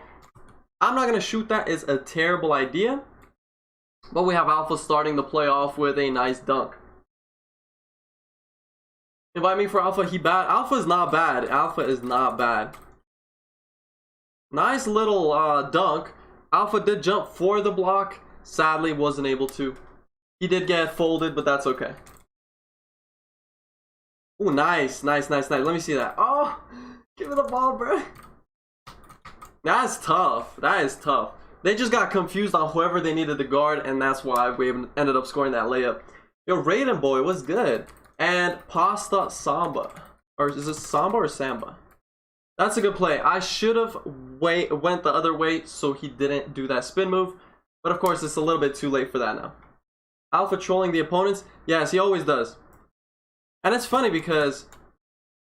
I'm not going to shoot that. It's a terrible idea. But we have Alpha starting the play off with a nice dunk. Invite me for Alpha. He bad. Alpha is not bad. Alpha is not bad. Nice little dunk. Alpha did jump for the block. Sadly, wasn't able to. He did get folded, but that's okay. Ooh, nice, nice, nice, nice. Let me see that. Oh, give me the ball, bro. That's tough. That is tough. They just got confused on whoever they needed to guard, and that's why we ended up scoring that layup. Yo, Raiden boy, what's good? And Pasta Samba. Or is it Samba or Samba? That's a good play. I should have went the other way so he didn't do that spin move. But of course, it's a little bit too late for that now. Alpha trolling the opponents. Yes, he always does. And it's funny because,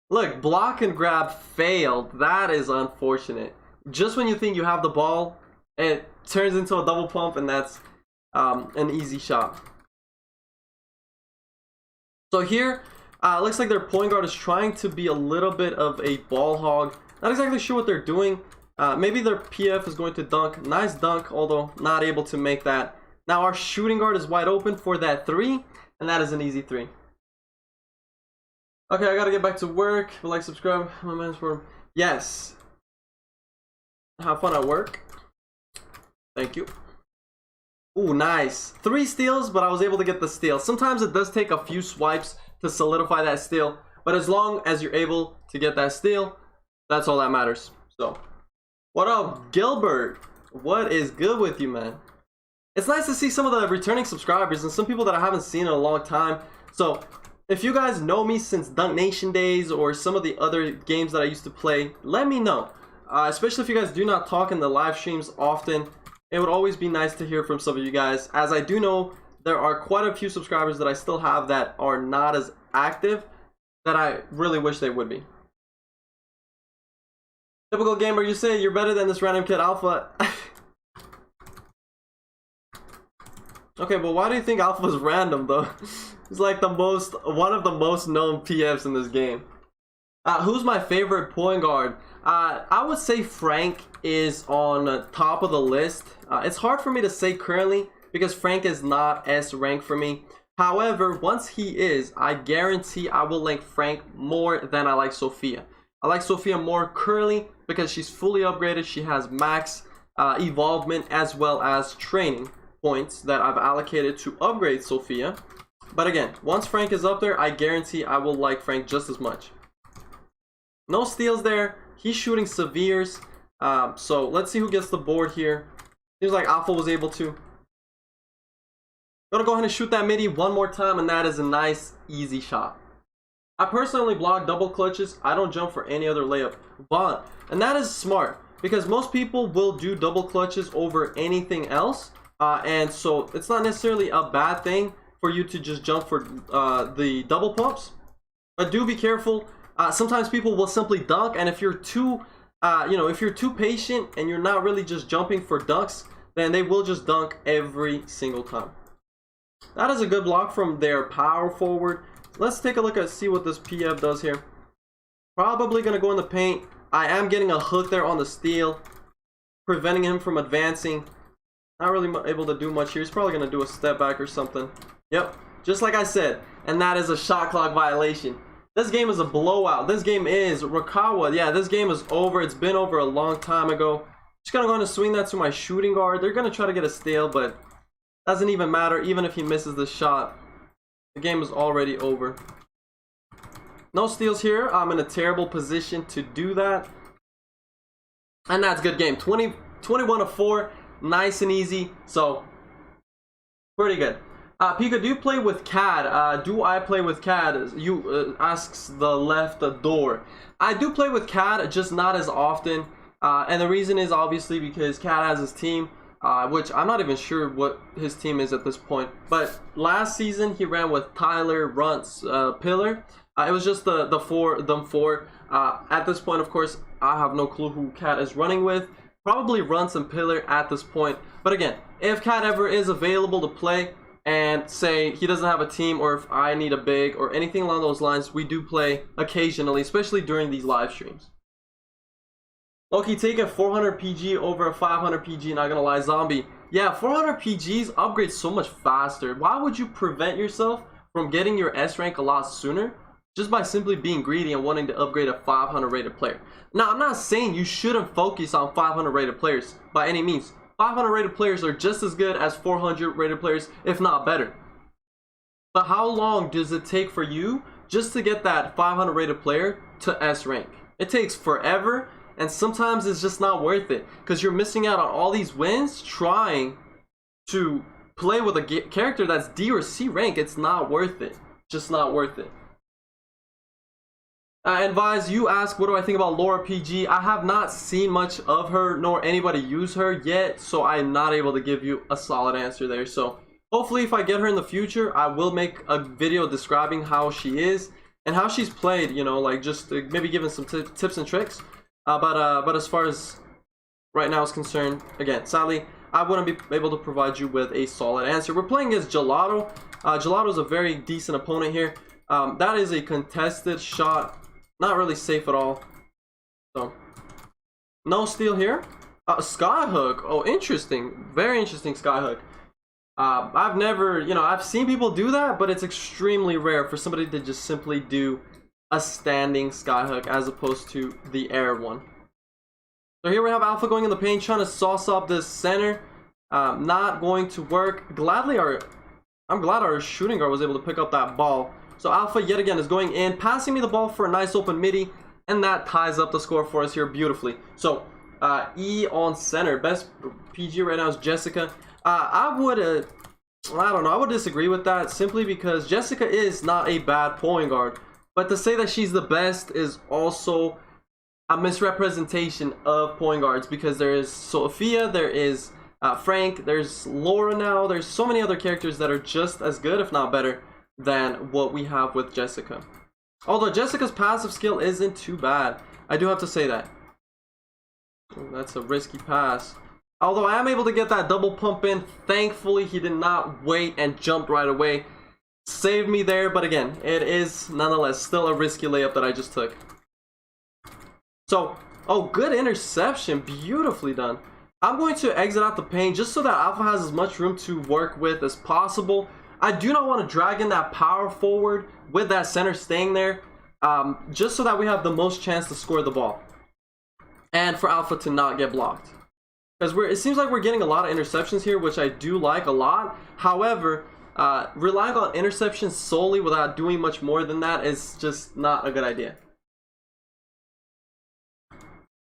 look, block and grab failed. That is unfortunate. Just when you think you have the ball, it turns into a double pump, and that's an easy shot. So here, looks like their point guard is trying to be a little bit of a ball hog. Not exactly sure what they're doing. Maybe their PF is going to dunk. Nice dunk, although not able to make that. Now our shooting guard is wide open for that 3, and that is an easy 3. Okay, I gotta get back to work. Like, subscribe. My man's for yes. Have fun at work. Thank you. Ooh, nice. 3 steals, but I was able to get the steal. Sometimes it does take a few swipes to solidify that steal, but as long as you're able to get that steal, that's all that matters. So, what up, Gilbert? What is good with you, man? It's nice to see some of the returning subscribers and some people that I haven't seen in a long time. So, if you guys know me since Dunk Nation days or some of the other games that I used to play, let me know. Especially if you guys do not talk in the live streams often. It would always be nice to hear from some of you guys, as I do know there are quite a few subscribers that I still have that are not as active that I really wish they would be. Typical gamer, you say you're better than this random kid Alpha. Okay, but why do you think Alpha is random though? He's like one of the most known PFs in this game. Who's my favorite point guard? I would say Frank is on top of the list. It's hard for me to say currently because Frank is not S rank for me. However, once he is, I guarantee I will like Frank more than I like Sophia. I like Sophia more currently because she's fully upgraded. She has max evolvement as well as training points that I've allocated to upgrade Sophia. But again, once Frank is up there, I guarantee I will like Frank just as much. No steals there. He's shooting severes. So let's see who gets the board here. Seems like Alpha was able to. Gonna go ahead and shoot that midi one more time, and that is a nice, easy shot. I personally block double clutches. I don't jump for any other layup. But, and that is smart because most people will do double clutches over anything else. And so it's not necessarily a bad thing for you to just jump for the double pumps. But do be careful. Sometimes people will simply dunk, and if you're too if you're too patient and you're not really just jumping for dunks, then they will just dunk every single time. That is a good block from their power forward. Let's take a look at see what this PF does here. Probably gonna go in the paint. I am getting a hook there on the steal, preventing him from advancing. Not really able to do much here. He's probably gonna do a step back or something. Yep, just like I said, and that is a shot clock violation. This game is a blowout. This game is Rakawa. Yeah, this game is over. It's been over a long time ago. Just gonna go ahead and swing that to my shooting guard. They're gonna try to get a steal, but doesn't even matter. Even if he misses the shot, the game is already over. No steals here. I'm in a terrible position to do that. And that's a good game. 21-4. Nice and easy. So, pretty good. Pika, do you play with CAD? Do I play with CAD? You asks the left door. I do play with CAD, just not as often. And the reason is obviously because CAD has his team, which I'm not even sure what his team is at this point. But last season he ran with Tyler, Runts, Pillar. It was just them four. At this point, of course, I have no clue who CAD is running with. Probably Runts and Pillar at this point. But again, if CAD ever is available to play, and say he doesn't have a team, or if I need a big or anything along those lines, we do play occasionally, especially during these live streams. Loki, take a 400 PG over a 500 PG, not gonna lie, Zombie. Yeah, 400 PGs upgrade so much faster. Why would you prevent yourself from getting your S rank a lot sooner just by simply being greedy and wanting to upgrade a 500 rated player? Now, I'm not saying you shouldn't focus on 500 rated players by any means. 500 rated players are just as good as 400 rated players, if not better. But how long does it take for you just to get that 500 rated player to S rank? It takes forever, and sometimes it's just not worth it because you're missing out on all these wins trying to play with a character that's D or C rank. It's not worth it. Just not worth it. And Vise, you ask, what do I think about Laura PG? I have not seen much of her, nor anybody use her yet, so I'm not able to give you a solid answer there. So hopefully if I get her in the future, I will make a video describing how she is and how she's played, you know, like just maybe giving some tips and tricks. But as far as right now is concerned, again, sadly, I wouldn't be able to provide you with a solid answer. We're playing against Gelato. Gelato is a very decent opponent here. That is a contested shot. Not really safe at all. So, no steal here. Skyhook. Oh, interesting. Very interesting skyhook. I've never, you know, I've seen people do that, but it's extremely rare for somebody to just simply do a standing skyhook as opposed to the air one. So here we have Alpha going in the paint, trying to sauce up this center. Not going to work. I'm glad our shooting guard was able to pick up that ball. So Alpha yet again is going in, passing me the ball for a nice open midi, and that ties up the score for us here beautifully. So E on center. Best PG right now is Jessica. I don't know, I would disagree with that simply because Jessica is not a bad point guard, but to say that she's the best is also a misrepresentation of point guards, because there is Sophia, there is Frank, there's Laura now, there's so many other characters that are just as good, if not better, than what we have with Jessica. Although Jessica's passive skill isn't too bad, I do have to say that. Ooh, that's a risky pass. Although I am able to get that double pump in. Thankfully, he did not wait and jumped right away. Saved me there, but again, it is nonetheless still a risky layup that I just took. So, oh, good interception. Beautifully done. I'm going to exit out the paint just so that Alpha has as much room to work with as possible. I do not want to drag in that power forward with that center staying there, just so that we have the most chance to score the ball. And for Alpha to not get blocked. Because it seems like we're getting a lot of interceptions here, which I do like a lot. However, relying on interceptions solely without doing much more than that is just not a good idea.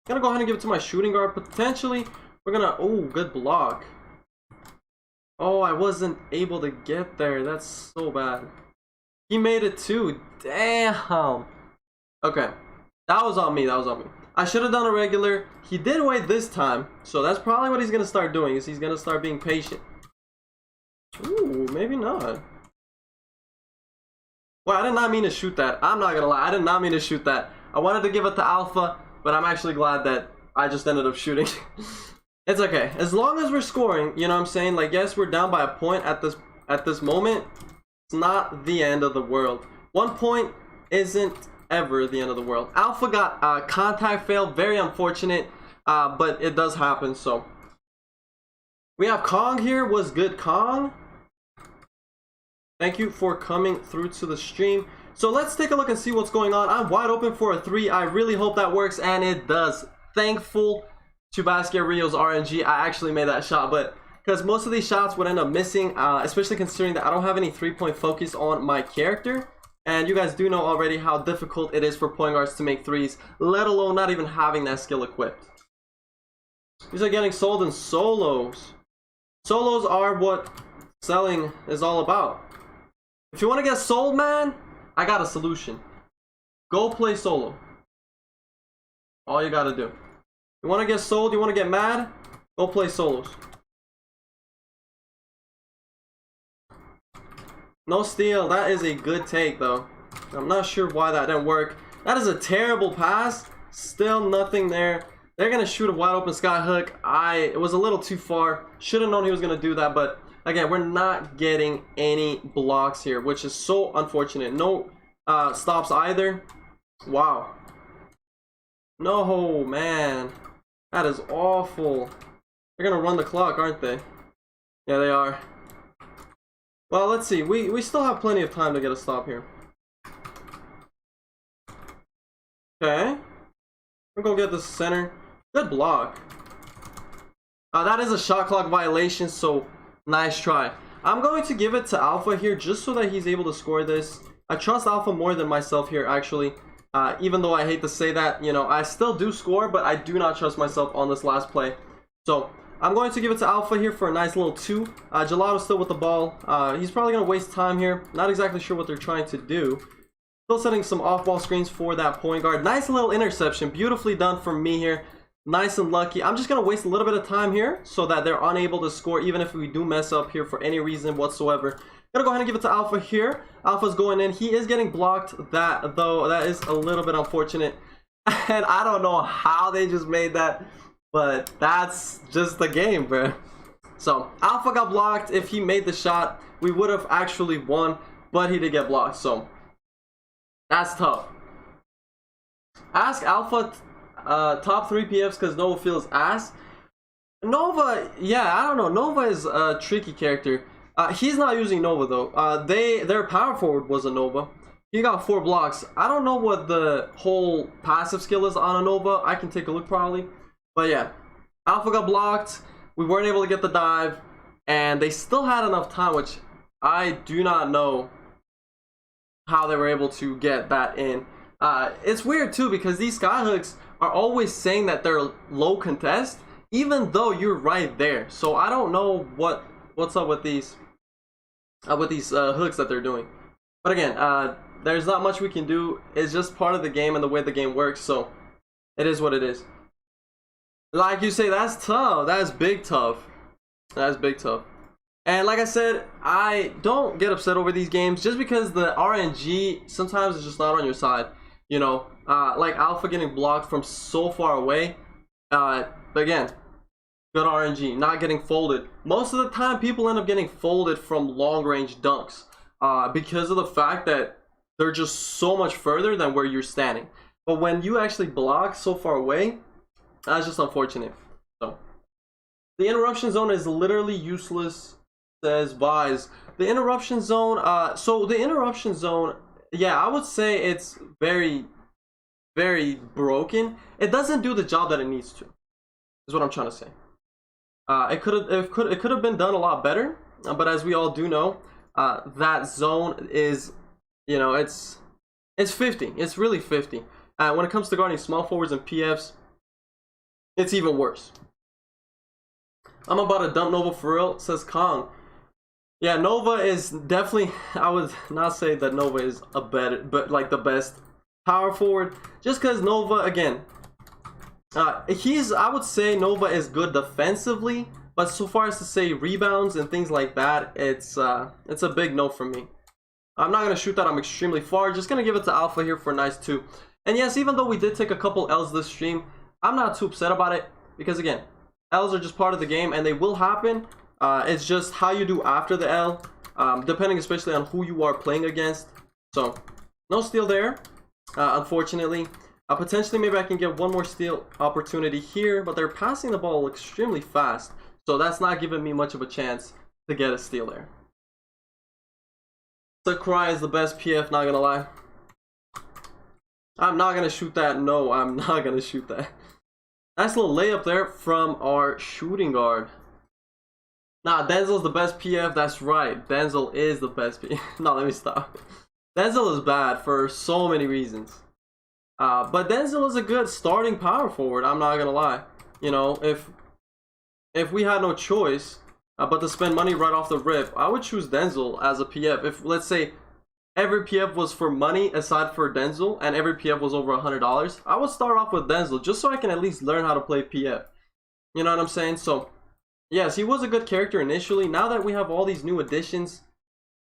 Gonna go ahead and give it to my shooting guard. Potentially, we're gonna... Oh, good block. Oh, I wasn't able to get there. That's so bad. He made it too. Damn. Okay. That was on me. That was on me. I should have done a regular. He did wait this time. So that's probably what he's going to start doing. Is he's going to start being patient. Ooh, maybe not. Well, I did not mean to shoot that. I'm not going to lie. I did not mean to shoot that. I wanted to give it to Alpha, but I'm actually glad that I just ended up shooting. It's okay. As long as we're scoring, you know what I'm saying? Like, yes, we're down by a point at this moment. It's not the end of the world. 1 point isn't ever the end of the world. Alpha got a contact fail. Very unfortunate, but it does happen. So we have Kong here. Was good, Kong? Thank you for coming through to the stream. So let's take a look and see what's going on. I'm wide open for a 3. I really hope that works, and it does. Thankful to Basketrio's RNG. I actually made that shot, but because most of these shots would end up missing, especially considering that I don't have any 3-point focus on my character. And you guys do know already how difficult it is for point guards to make 3s, let alone not even having that skill equipped. These are getting sold in solos. Solos are what selling is all about. If you want to get sold, man, I got a solution. Go play solo. All you gotta do. You want to get sold, you want to get mad, go play solos. No steal. That is a good take, though. I'm not sure why that didn't work. That is a terrible pass. Still nothing there. They're going to shoot a wide open sky hook. It was a little too far. Should have known he was going to do that, but again, we're not getting any blocks here, which is so unfortunate. No stops either. Wow. No, man. That is awful. They're going to run the clock, aren't they? Yeah, they are. Well, let's see. We still have plenty of time to get a stop here. Okay. We're going to get the center. Good block. That is a shot clock violation, so nice try. I'm going to give it to Alpha here just so that he's able to score this. I trust Alpha more than myself here, actually. Even though I hate to say that, you know, I still do score, but I do not trust myself on this last play. So I'm going to give it to Alpha here for a nice little 2. Gelato's still with the ball. He's probably going to waste time here. Not exactly sure what they're trying to do. Still setting some off-ball screens for that point guard. Nice little interception. Beautifully done from me here. Nice and lucky. I'm just going to waste a little bit of time here so that they're unable to score even if we do mess up here for any reason whatsoever. Gonna go ahead and give it to Alpha here. Alpha's going in. He is getting blocked. That, though, that is a little bit unfortunate. And I don't know how they just made that, but that's just the game, bro. So, Alpha got blocked. If he made the shot, we would have actually won, but he did get blocked, so that's tough. Ask Alpha top 3 PFs because Nova feels ass. Nova, yeah, I don't know. Nova is a tricky character. He's not using Nova though. Their power forward was a Nova. He got 4 blocks. I don't know what the whole passive skill is on a Nova. I can take a look probably. But yeah, Alpha got blocked. We weren't able to get the dive, and they still had enough time, which I do not know how they were able to get that in. It's weird too because these skyhooks are always saying that they're low contest, even though you're right there. So I don't know what's up with these hooks that they're doing. But again, there's not much we can do. It's just part of the game and the way the game works, so it is what it is. Like you say, that's tough. That's big tough. That's big tough. And like I said, I don't get upset over these games just because the RNG sometimes is just not on your side. You know, like Alpha getting blocked from so far away. But again, good RNG, not getting folded. Most of the time, people end up getting folded from long-range dunks because of the fact that they're just so much further than where you're standing. But when you actually block so far away, that's just unfortunate. So, the interruption zone is literally useless, says Vise. The interruption zone, so the interruption zone, yeah, I would say it's very, very broken. It doesn't do the job that it needs to, is what I'm trying to say. It could have been done a lot better, but as we all do know, that zone is, you know, it's 50. It's really 50. When it comes to guarding small forwards and PFs, it's even worse. I'm about to dump Nova for real, says Kong. Yeah, Nova is definitely, I would not say that Nova is a better, but like the best power forward, just because Nova, again, I would say Nova is good defensively, but so far as to say rebounds and things like that, it's a big no for me. I'm not going to shoot that. I'm extremely far. Just going to give it to Alpha here for a nice 2. And yes, even though we did take a couple L's this stream, I'm not too upset about it because again, L's are just part of the game and they will happen. It's just how you do after the L, depending especially on who you are playing against. So, no steal there, unfortunately. Potentially, maybe I can get one more steal opportunity here, but they're passing the ball extremely fast, so that's not giving me much of a chance to get a steal there. Sakurai is the best PF, not gonna lie. I'm not gonna shoot that. No, I'm not gonna shoot that. Nice little layup there from our shooting guard. Nah, Denzel's the best PF. That's right. Denzel is the best PF. No, let me stop. Denzel is bad for so many reasons. But Denzel is a good starting power forward. I'm not gonna lie. You know, if we had no choice but to spend money right off the rip, I would choose Denzel as a PF. If let's say every PF was for money aside for Denzel, and every PF was over $100, I would start off with Denzel just so I can at least learn how to play PF. You know what I'm saying? So yes, he was a good character initially. Now that we have all these new additions,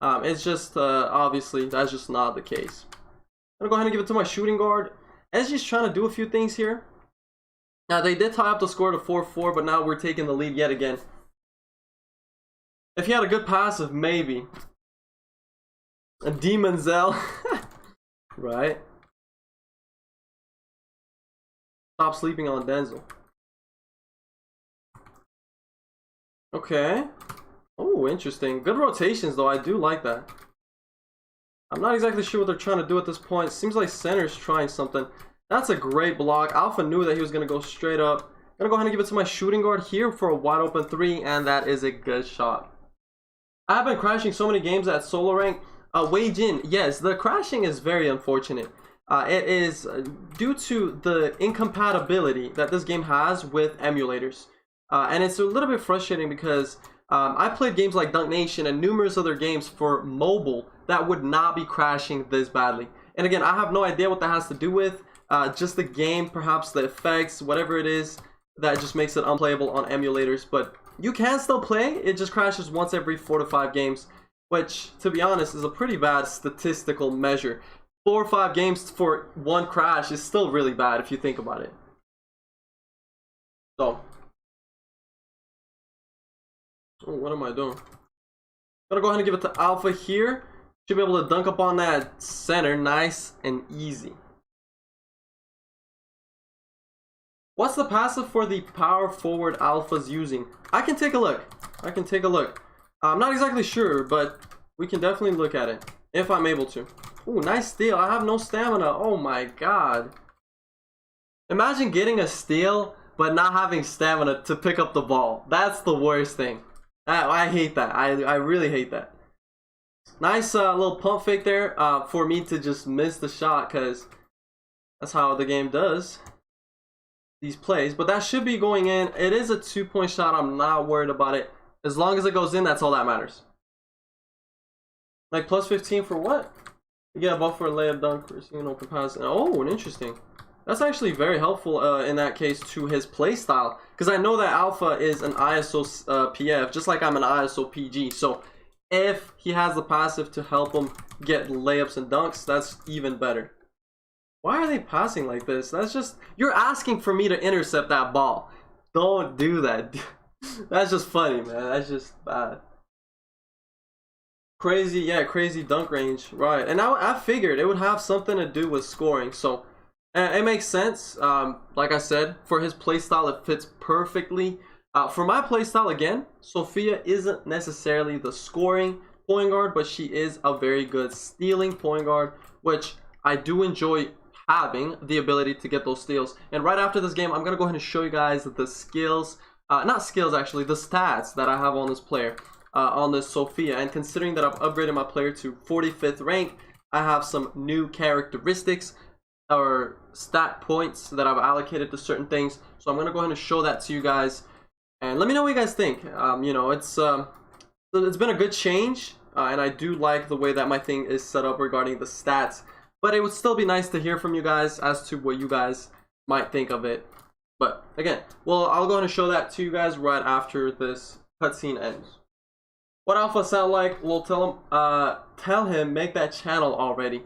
it's just obviously that's just not the case. I'm gonna go ahead and give it to my shooting guard. SG's trying to do a few things here. Now they did tie up the score to 4-4, but now we're taking the lead yet again. If he had a good passive, maybe. A Demon Zell. Right? Stop sleeping on Denzel. Okay. Oh, interesting. Good rotations, though. I do like that. I'm not exactly sure what they're trying to do at this point. Seems like center's trying something. That's a great block. Alpha knew that he was going to go straight up. I'm going to go ahead and give it to my shooting guard here for a wide open 3, and that is a good shot. I have been crashing so many games at solo rank. Wage in. Yes, the crashing is very unfortunate. It is due to the incompatibility that this game has with emulators. And it's a little bit frustrating because I played games like Dunk Nation and numerous other games for mobile that would not be crashing this badly. And again, I have no idea what that has to do with. Just the game, perhaps the effects, whatever it is, that just makes it unplayable on emulators. But you can still play, it just crashes once every 4 to 5 games, which, to be honest, is a pretty bad statistical measure. 4 or 5 games for one crash is still really bad if you think about it. So, what am I doing? Gonna go ahead and give it to Alpha here. Should be able to dunk up on that center, nice and easy. What's the passive for the power forward Alpha's using? I can take a look. I'm not exactly sure, but we can definitely look at it if I'm able to. Ooh, nice steal. I have no stamina. Oh my god. Imagine getting a steal but not having stamina to pick up the ball. That's the worst thing. I hate that. I really hate that. Nice little pump fake there for me to just miss the shot, because that's how the game does these plays. But that should be going in. It is a 2-point shot. I'm not worried about it. As long as it goes in, that's all that matters. Like plus 15 for what? You get a buff for a layup, dunk, receiving open pass. Oh, interesting. That's actually very helpful in that case to his play style, because I know that Alpha is an ISO PF, just like I'm an ISO PG. So if he has the passive to help him get layups and dunks, that's even better. Why are they passing like this? That's just, you're asking for me to intercept that ball. Don't do that. That's just funny, man. That's just bad. Crazy, yeah, crazy dunk range, right? And I figured it would have something to do with scoring, so it makes sense. Like I said, for his playstyle, it fits perfectly. For my playstyle, again, Sophia isn't necessarily the scoring point guard, but she is a very good stealing point guard, which I do enjoy having the ability to get those steals. And right after this game, I'm gonna go ahead and show you guys the skills, not skills actually, the stats that I have on this player, on this Sophia. And considering that I've upgraded my player to 45th rank, I have some new characteristics or stat points that I've allocated to certain things. So I'm gonna go ahead and show that to you guys, and let me know what you guys think. You know, it's been a good change, and I do like the way that my thing is set up regarding the stats. But it would still be nice to hear from you guys as to what you guys might think of it. But again, well, I'll go ahead and show that to you guys right after this cutscene ends. What Alpha sound like? Well, tell him make that channel already.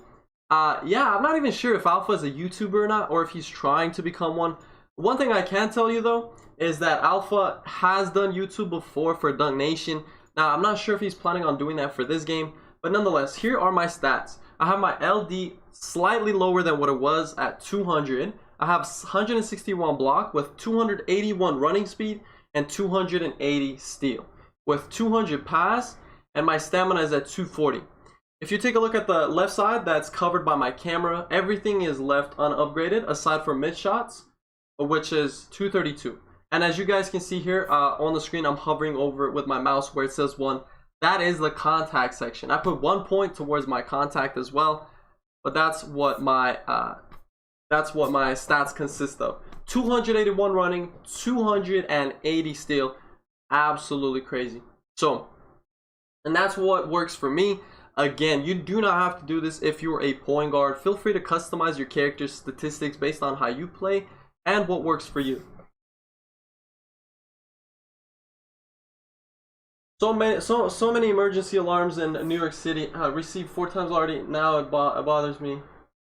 Yeah, I'm not even sure if Alpha is a YouTuber or not, or if he's trying to become one. One thing I can tell you though is that Alpha has done YouTube before for Dunk Nation. Now, I'm not sure if he's planning on doing that for this game, but nonetheless, here are my stats. I have my LD slightly lower than what it was at 200. I have 161 block with 281 running speed and 280 steal with 200 pass, and my stamina is at 240. If you take a look at the left side, that's covered by my camera. Everything is left unupgraded aside from mid shots, which is 232. And as you guys can see here on the screen, I'm hovering over it with my mouse where it says 1. That is the contact section. I put 1 point towards my contact as well, but that's what my stats consist of. 281 running, 280 steal, absolutely crazy. So, and that's what works for me. Again, you do not have to do this if you're a point guard. Feel free to customize your character's statistics based on how you play and what works for you. So many emergency alarms in New York City. Received 4 times already. Now it bothers me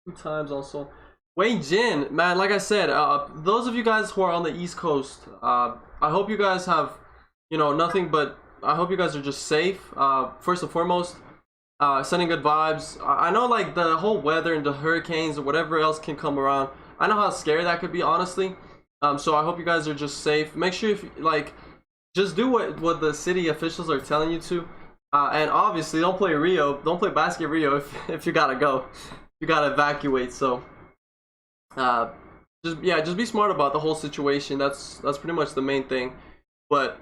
2 times also. Wei Jin, man, like I said, those of you guys who are on the East Coast, I hope you guys have, you know, nothing but, I hope you guys are just safe. First and foremost, sending good vibes. I know, like, the whole weather and the hurricanes or whatever else can come around. I know how scary that could be, honestly. So I hope you guys are just safe. Make sure, if like, just do what the city officials are telling you to, and obviously don't play Rio, don't play Basket Rio if you gotta go, you gotta evacuate. So just be smart about the whole situation. That's pretty much the main thing. But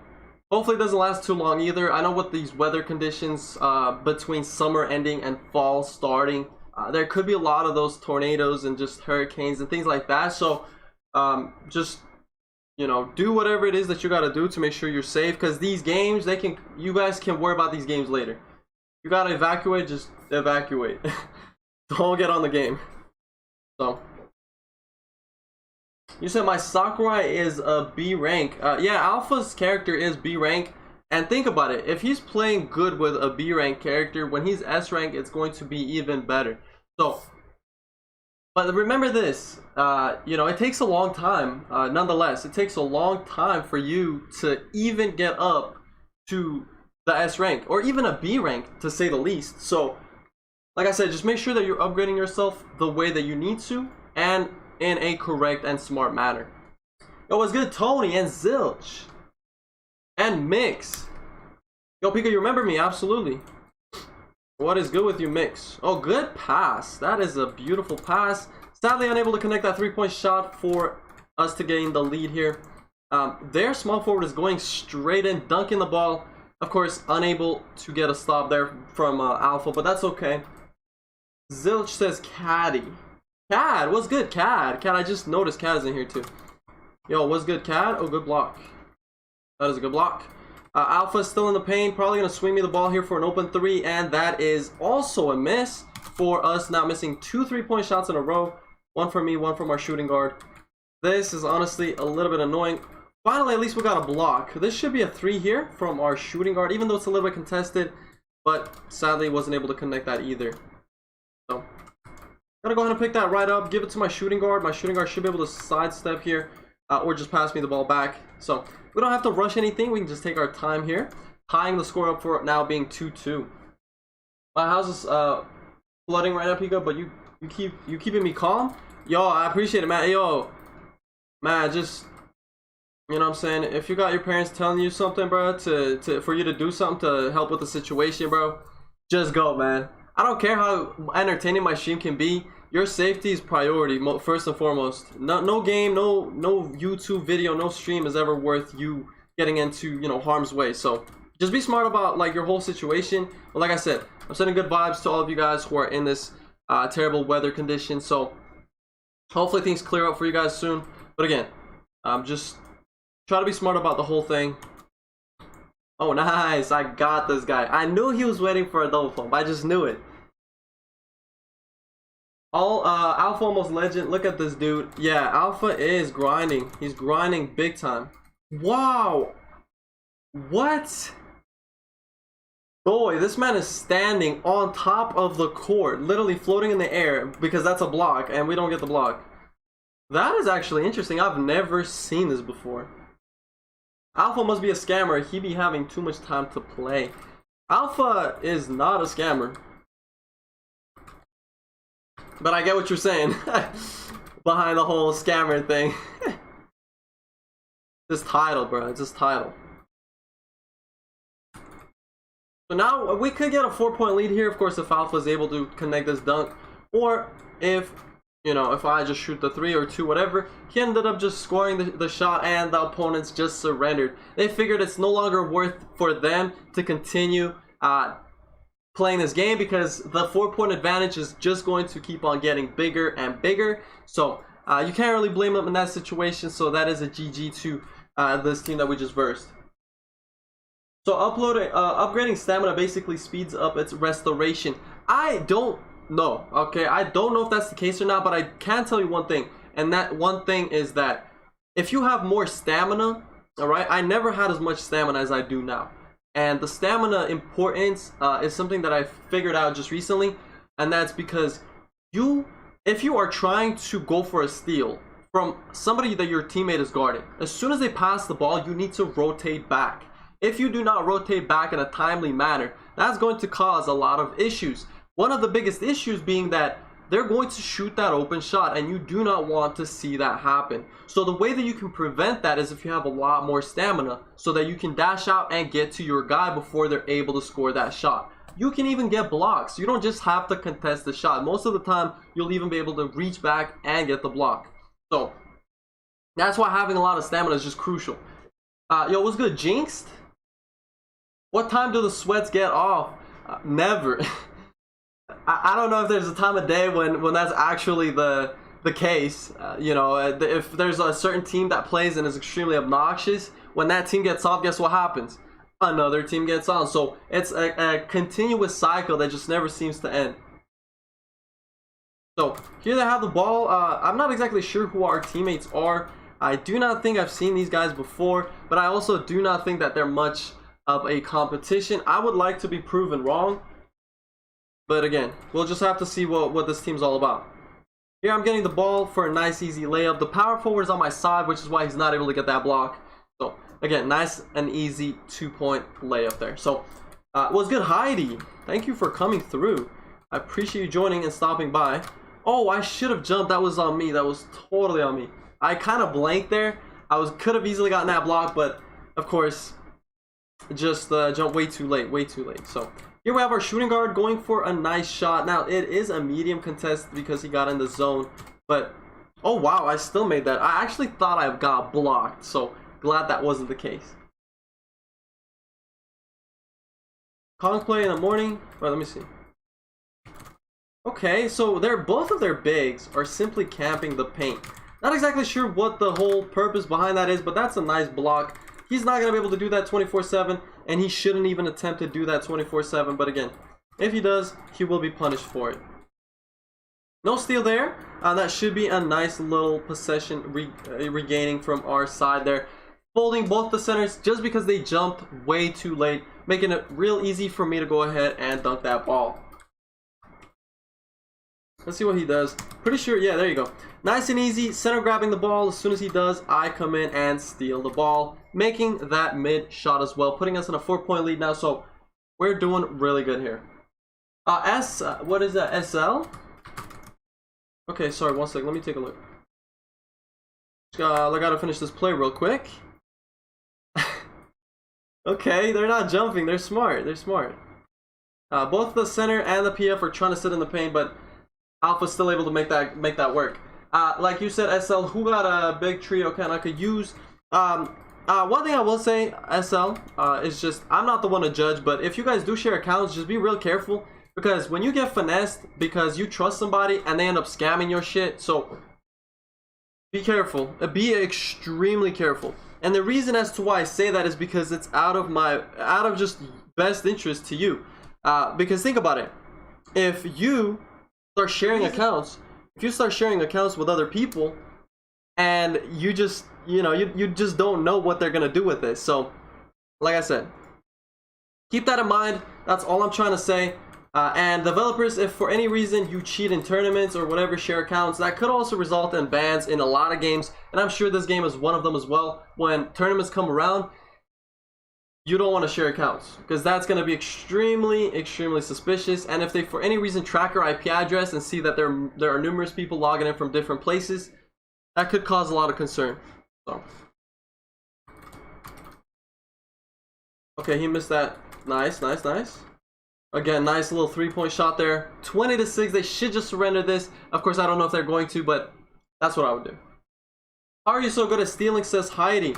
hopefully it doesn't last too long either. I know with these weather conditions between summer ending and fall starting, there could be a lot of those tornadoes and just hurricanes and things like that. So just, you know, do whatever it is that you got to do to make sure you're safe, because these games, you guys can worry about these games later. You got to evacuate, just evacuate. Don't get on the game. So you said my Sakurai is a B rank. Yeah, Alpha's character is B rank. And think about it, if he's playing good with a B rank character, when he's S rank, it's going to be even better. So, but remember this, you know, it takes a long time, nonetheless, it takes a long time for you to even get up to the S rank, or even a B rank, to say the least. So, like I said, just make sure that you're upgrading yourself the way that you need to, and in a correct and smart manner. Yo, what's good, Tony and Zilch? And Mix. Yo, Pika, you remember me? Absolutely. What is good with you, Mix? Oh, good pass. That is a beautiful pass. Sadly, unable to connect that three-point shot for us to gain the lead here. Their small forward is going straight in, dunking the ball. Of course, unable to get a stop there from Alpha, but that's okay. Zilch says Caddy. Cad, what's good, Cad? Cad, I just noticed Cad is in here too. Yo, what's good, Cad? Oh, good block. That is a good block. Alpha is still in the paint, probably going to swing me the ball here for an open three, and that is also a miss for us, now missing 2 3-point shots in a row. One from me, one from our shooting guard. This is honestly a little bit annoying. Finally, at least we got a block. This should be a 3 here from our shooting guard, even though it's a little bit contested, but sadly wasn't able to connect that either. So, gotta go ahead and pick that right up, give it to my shooting guard. My shooting guard should be able to sidestep here, or just pass me the ball back. So we don't have to rush anything, we can just take our time here, tying the score up for it now being 2-2. My house is flooding right now, Pika, but you keeping me calm. Yo, I appreciate it, man. Yo, man, just, you know what I'm saying, if you got your parents telling you something, bro, for you to do something to help with the situation, bro, just go, man. I don't care how entertaining my stream can be. Your safety is priority, first and foremost. No game, no YouTube video, no stream is ever worth you getting into, you know, harm's way. So just be smart about like your whole situation. But like I said, I'm sending good vibes to all of you guys who are in this terrible weather condition. So hopefully things clear up for you guys soon. But again, just try to be smart about the whole thing. Oh, nice! I got this guy. I knew he was waiting for a double pump. I just knew it. Alpha almost legend. Look at this dude. Yeah, Alpha is grinding. He's grinding big time. Wow. What? Boy, this man is standing on top of the court, literally floating in the air, because that's a block and we don't get the block. That is actually interesting. I've never seen this before. Alpha must be a scammer. He be having too much time to play. Alpha is not a scammer. But I get what you're saying behind the whole scammer thing. This title, bro. It's this title. So now we could get a 4-point lead here, of course, if Alpha is able to connect this dunk, or if, you know, if I just shoot the 3 or 2, whatever. He ended up just scoring the shot, and the opponents just surrendered. They figured it's no longer worth for them to continue playing this game, because the 4-point advantage is just going to keep on getting bigger and bigger. So you can't really blame them in that situation. So that is a GG to this team that we just versed. So upgrading stamina basically speeds up its restoration. I don't know, okay? I don't know if that's the case or not, but I can tell you one thing, and that one thing is that if you have more stamina, all right, I never had as much stamina as I do now. And the stamina importance is something that I figured out just recently, and that's because if you are trying to go for a steal from somebody that your teammate is guarding, as soon as they pass the ball, you need to rotate back. If you do not rotate back in a timely manner, that's going to cause a lot of issues. One of the biggest issues being that they're going to shoot that open shot, and you do not want to see that happen. So the way that you can prevent that is if you have a lot more stamina, so that you can dash out and get to your guy before they're able to score that shot. You can even get blocks. You don't just have to contest the shot. Most of the time, you'll even be able to reach back and get the block. So that's why having a lot of stamina is just crucial. Yo, what's good, Jinxed? What time do the sweats get off? Never. I don't know if there's a time of day when that's actually the case. You know, if there's a certain team that plays and is extremely obnoxious, when that team gets off, guess what happens? Another team gets on. So it's a continuous cycle that just never seems to end. So here they have the ball. I'm not exactly sure who our teammates are. I do not think I've seen these guys before, but I also do not think that they're much of a competition. I would like to be proven wrong, but again, we'll just have to see what this team's all about. Here I'm getting the ball for a nice easy layup. The power forward is on my side, which is why he's not able to get that block. So again, nice and easy 2-point layup there. So what's good, Heidi? Thank you for coming through. I appreciate you joining and stopping by. Oh, I should have jumped. That was on me. That was totally on me. I kind of blanked there. Could have easily gotten that block, but of course, just jumped way too late. Way too late. So here we have our shooting guard going for a nice shot. Now it is a medium contest because he got in the zone, but oh wow, I still made that. I actually thought I got blocked, so glad that wasn't the case. Kong play in the morning. Well, let me see. Okay, so both of their bigs are simply camping the paint. Not exactly sure what the whole purpose behind that is, but that's a nice block. He's not going to be able to do that 24/7, and he shouldn't even attempt to do that 24/7. But again, if he does, he will be punished for it. No steal there. That should be a nice little possession regaining from our side there. Folding both the centers just because they jumped way too late, making it real easy for me to go ahead and dunk that ball. Let's see what he does. Pretty sure, yeah, there you go. Nice and easy, center grabbing the ball. As soon as he does, I come in and steal the ball, making that mid shot as well, putting us in a 4-point lead now. So we're doing really good here. What is that, SL? Okay, sorry, one sec, let me take a look. I gotta finish this play real quick. Okay, they're not jumping, they're smart, they're smart. Both the center and the PF are trying to sit in the paint, but Alpha's still able to make that work. Like you said, SL, who got a big trio can I could use? One thing I will say, SL, is just, I'm not the one to judge, but if you guys do share accounts, just be real careful, because when you get finessed because you trust somebody and they end up scamming your shit, so be careful. Be extremely careful. And the reason as to why I say that is because it's out of just best interest to you. Because think about it. If you start sharing accounts, with other people, and you just, you just don't know what they're gonna do with this. So, like I said, keep that in mind. That's all I'm trying to say. And developers, if for any reason you cheat in tournaments or whatever, share accounts, that could also result in bans in a lot of games. And I'm sure this game is one of them as well. When tournaments come around, you don't want to share accounts, because that's going to be extremely suspicious. And if they for any reason track your IP address and see that there are numerous people logging in from different places, that could cause a lot of concern. So okay, he missed that. Nice. Again, nice little 3-point shot there. 20-6. They should just surrender this. Of course, I don't know if they're going to, but that's what I would do. How are you so good at stealing, says Heidi?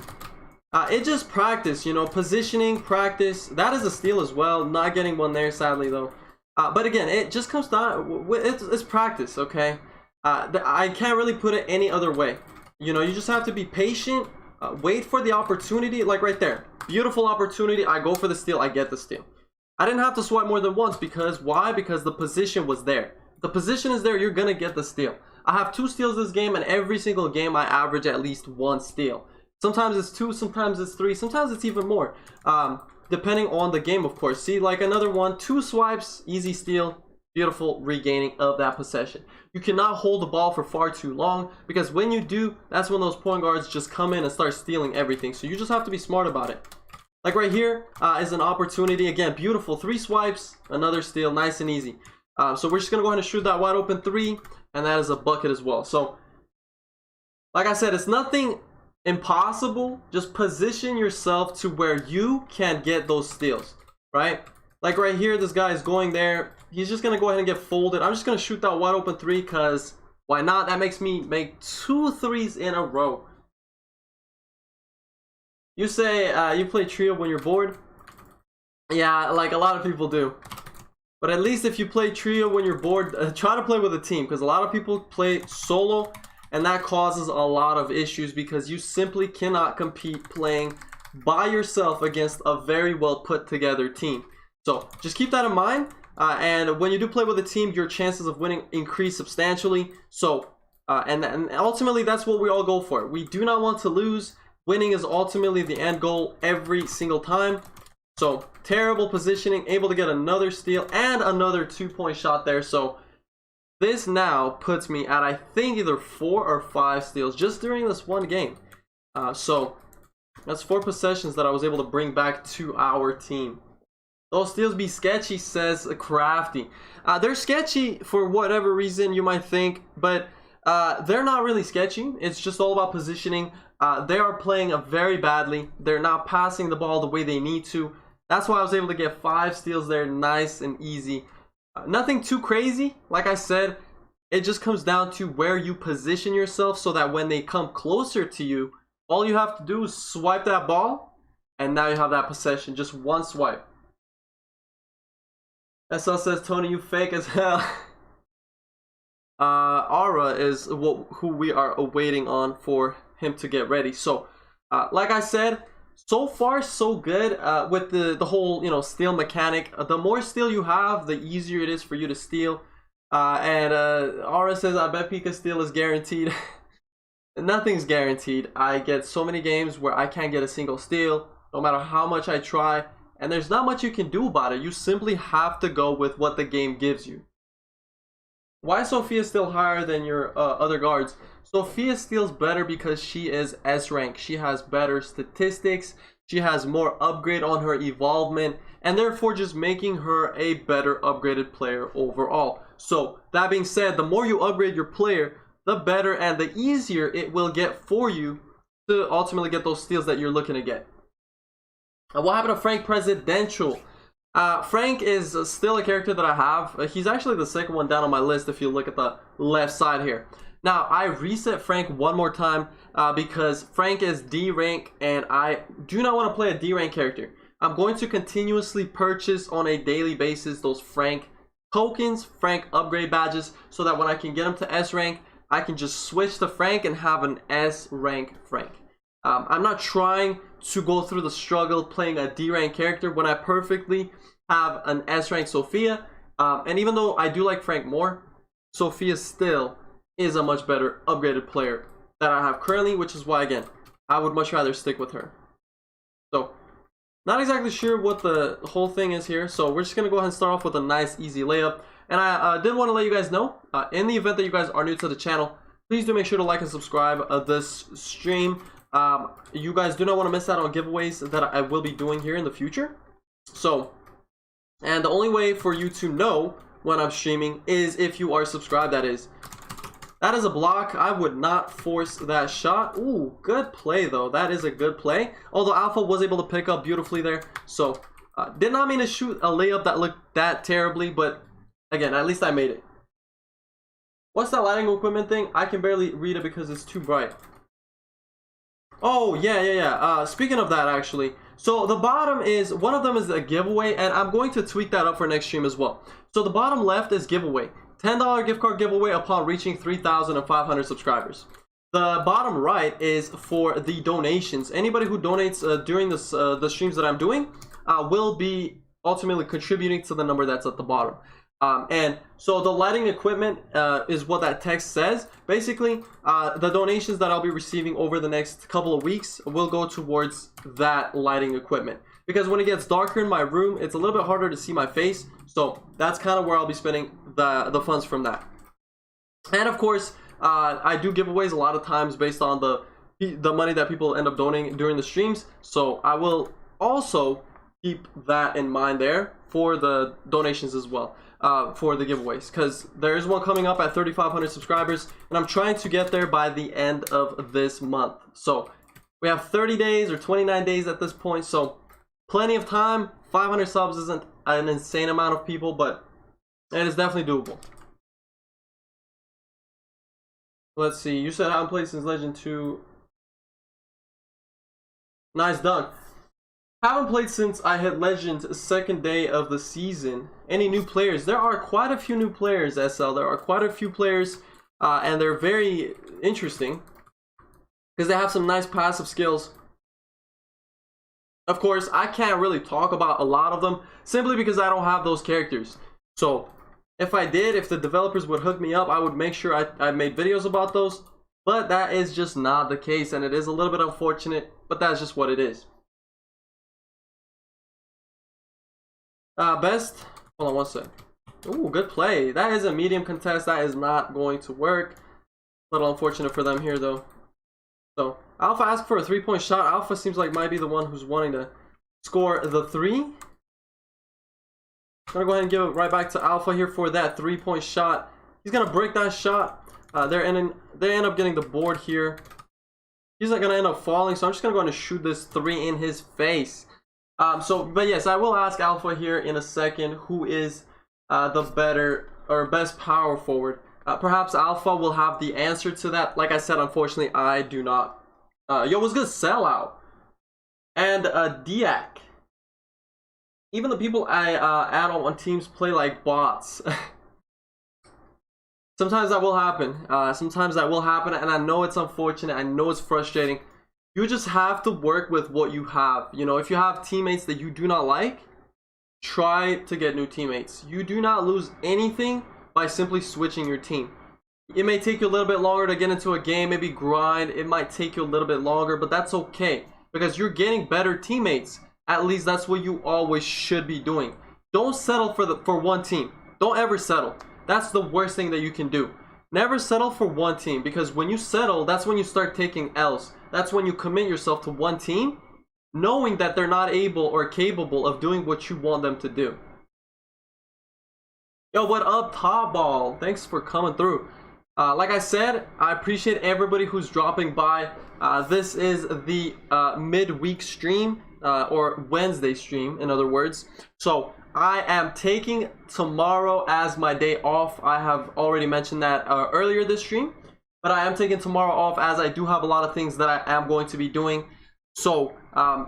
It just practice, positioning, practice. That is a steal as well. Not getting one there, sadly, though. But again, it just comes down, it's practice, okay? I can't really put it any other way. You just have to be patient, wait for the opportunity, like right there. Beautiful opportunity, I go for the steal, I get the steal. I didn't have to swipe more than once, because why? Because the position was there. The position is there, you're gonna get the steal. I have 2 steals this game, and every single game I average at least 1 steal. Sometimes it's 2, sometimes it's 3, sometimes it's even more. Depending on the game, of course. See, like another one, 2 swipes, easy steal, beautiful regaining of that possession. You cannot hold the ball for far too long, because when you do, that's when those point guards just come in and start stealing everything. So you just have to be smart about it. Like right here is an opportunity. Again, beautiful 3 swipes, another steal, nice and easy. So we're just gonna go ahead and shoot that wide open 3, and that is a bucket as well. So like I said, it's nothing impossible. Just position yourself to where you can get those steals, right? Like right here, this guy is going there. He's just gonna go ahead and get folded. I'm just gonna shoot that wide open 3, because why not? That makes me make 2 threes in a row. You say you play trio when you're bored. Yeah, like a lot of people do. But at least if you play trio when you're bored, try to play with a team, because a lot of people play solo, and that causes a lot of issues, because you simply cannot compete playing by yourself against a very well put together team. So just keep that in mind. And when you do play with a team, your chances of winning increase substantially. So, and ultimately, that's what we all go for. We do not want to lose. Winning is ultimately the end goal every single time. So, terrible positioning, able to get another steal and another 2-point shot there. So, this now puts me at, I think, either 4 or 5 steals just during this one game. So, that's 4 possessions that I was able to bring back to our team. Those steals be sketchy, says Crafty. They're sketchy for whatever reason you might think, but they're not really sketchy. It's just all about positioning. They are playing very badly. They're not passing the ball the way they need to. That's why I was able to get 5 steals there, nice and easy. Nothing too crazy. Like I said, it just comes down to where you position yourself so that when they come closer to you, all you have to do is swipe that ball, and now you have that possession. Just one swipe. SL says, Tony, you fake as hell. Aura is who we are awaiting on for him to get ready. So, like I said, so far so good with the whole, steal mechanic. The more steal you have, the easier it is for you to steal. And Aura says, I bet Pika steal is guaranteed. Nothing's guaranteed. I get so many games where I can't get a single steal, no matter how much I try. And there's not much you can do about it. You simply have to go with what the game gives you. Why is Sophia still higher than your other guards? Sophia steals better because she is S rank. She has better statistics. She has more upgrade on her evolvement. And therefore just making her a better upgraded player overall. So that being said, the more you upgrade your player, the better and the easier it will get for you to ultimately get those steals that you're looking to get. What happened to Frank Presidential? Frank is still a character that I have. He's actually the second one down on my list if you look at the left side here. Now, I reset Frank one more time because Frank is D rank and I do not want to play a D rank character. I'm going to continuously purchase on a daily basis those Frank tokens, Frank upgrade badges, so that when I can get them to S rank, I can just switch to Frank and have an S rank Frank. I'm not trying to go through the struggle playing a D rank character when I perfectly have an S rank Sophia. And even though I do like Frank more, Sophia still is a much better upgraded player that I have currently, which is why, again, I would much rather stick with her. So, not exactly sure what the whole thing is here. So, we're just going to go ahead and start off with a nice, easy layup. And I did want to let you guys know, in the event that you guys are new to the channel, please do make sure to like and subscribe this stream. You guys do not want to miss out on giveaways that I will be doing here in the future. So, and the only way for you to know when I'm streaming is if you are subscribed, that is. That is a block. I would not force that shot. Ooh, good play though. That is a good play. Although Alpha was able to pick up beautifully there. So, did not mean to shoot a layup that looked that terribly, but again, at least I made it. What's that lighting equipment thing? I can barely read it because it's too bright. Oh, yeah. Speaking of that, actually. So, the bottom is, one of them is a giveaway, and I'm going to tweak that up for next stream as well. So, the bottom left is giveaway. $10 gift card giveaway upon reaching 3,500 subscribers. The bottom right is for the donations. Anybody who donates during this, the streams that I'm doing will be ultimately contributing to the number that's at the bottom. And so the lighting equipment is what that text says. Basically, the donations that I'll be receiving over the next couple of weeks will go towards that lighting equipment. Because when it gets darker in my room, it's a little bit harder to see my face. So that's kind of where I'll be spending the funds from that. And of course, I do giveaways a lot of times based on the money that people end up donating during the streams. So I will also keep that in mind there for the donations as well. For the giveaways, because there is one coming up at 3,500 subscribers, and I'm trying to get there by the end of this month. So we have 30 days or 29 days at this point, so plenty of time. 500 subs isn't an insane amount of people, but it is definitely doable. Let's see, you said I haven't played since Legend 2. Nice dunk. Haven't played since I hit Legend's second day of the season. Any new players? There are quite a few new players, SL. There are quite a few players, and they're very interesting because they have some nice passive skills. Of course, I can't really talk about a lot of them simply because I don't have those characters. So if I did, if the developers would hook me up, I would make sure I made videos about those. But that is just not the case, and it is a little bit unfortunate, but that's just what it is. Best, hold on one sec. Ooh, good play. That is a medium contest. That is not going to work. A little unfortunate for them here, though. So, Alpha asked for a 3-point shot. Alpha seems like might be the one who's wanting to score the 3. I'm gonna go ahead and give it right back to Alpha here for that 3-point shot. He's gonna break that shot. They end up getting the board here. He's not gonna end up falling, so I'm just gonna go ahead and shoot this 3 in his face. But yes, I will ask Alpha here in a second who is the better or best power forward. Perhaps Alpha will have the answer to that. Like I said, unfortunately, I do not. Yo, what's good? Sellout and Diak. Even the people I add on teams play like bots. Sometimes that will happen. Sometimes that will happen, and I know it's unfortunate. I know it's frustrating. You just have to work with what you have. You know, if you have teammates that you do not like, try to get new teammates. You do not lose anything by simply switching your team. It may take you a little bit longer to get into a game, maybe grind. It might take you a little bit longer, but that's okay because you're getting better teammates. At least that's what you always should be doing. Don't settle for one team. Don't ever settle. That's the worst thing that you can do. Never settle for one team, because when you settle, that's when you start taking L's. That's when you commit yourself to one team, knowing that they're not able or capable of doing what you want them to do. Yo, what up, Top Ball? Thanks for coming through. Like I said, I appreciate everybody who's dropping by. This is the midweek stream, or Wednesday stream, in other words. So I am taking tomorrow as my day off. I have already mentioned that earlier this stream, but I am taking tomorrow off as I do have a lot of things that I am going to be doing. So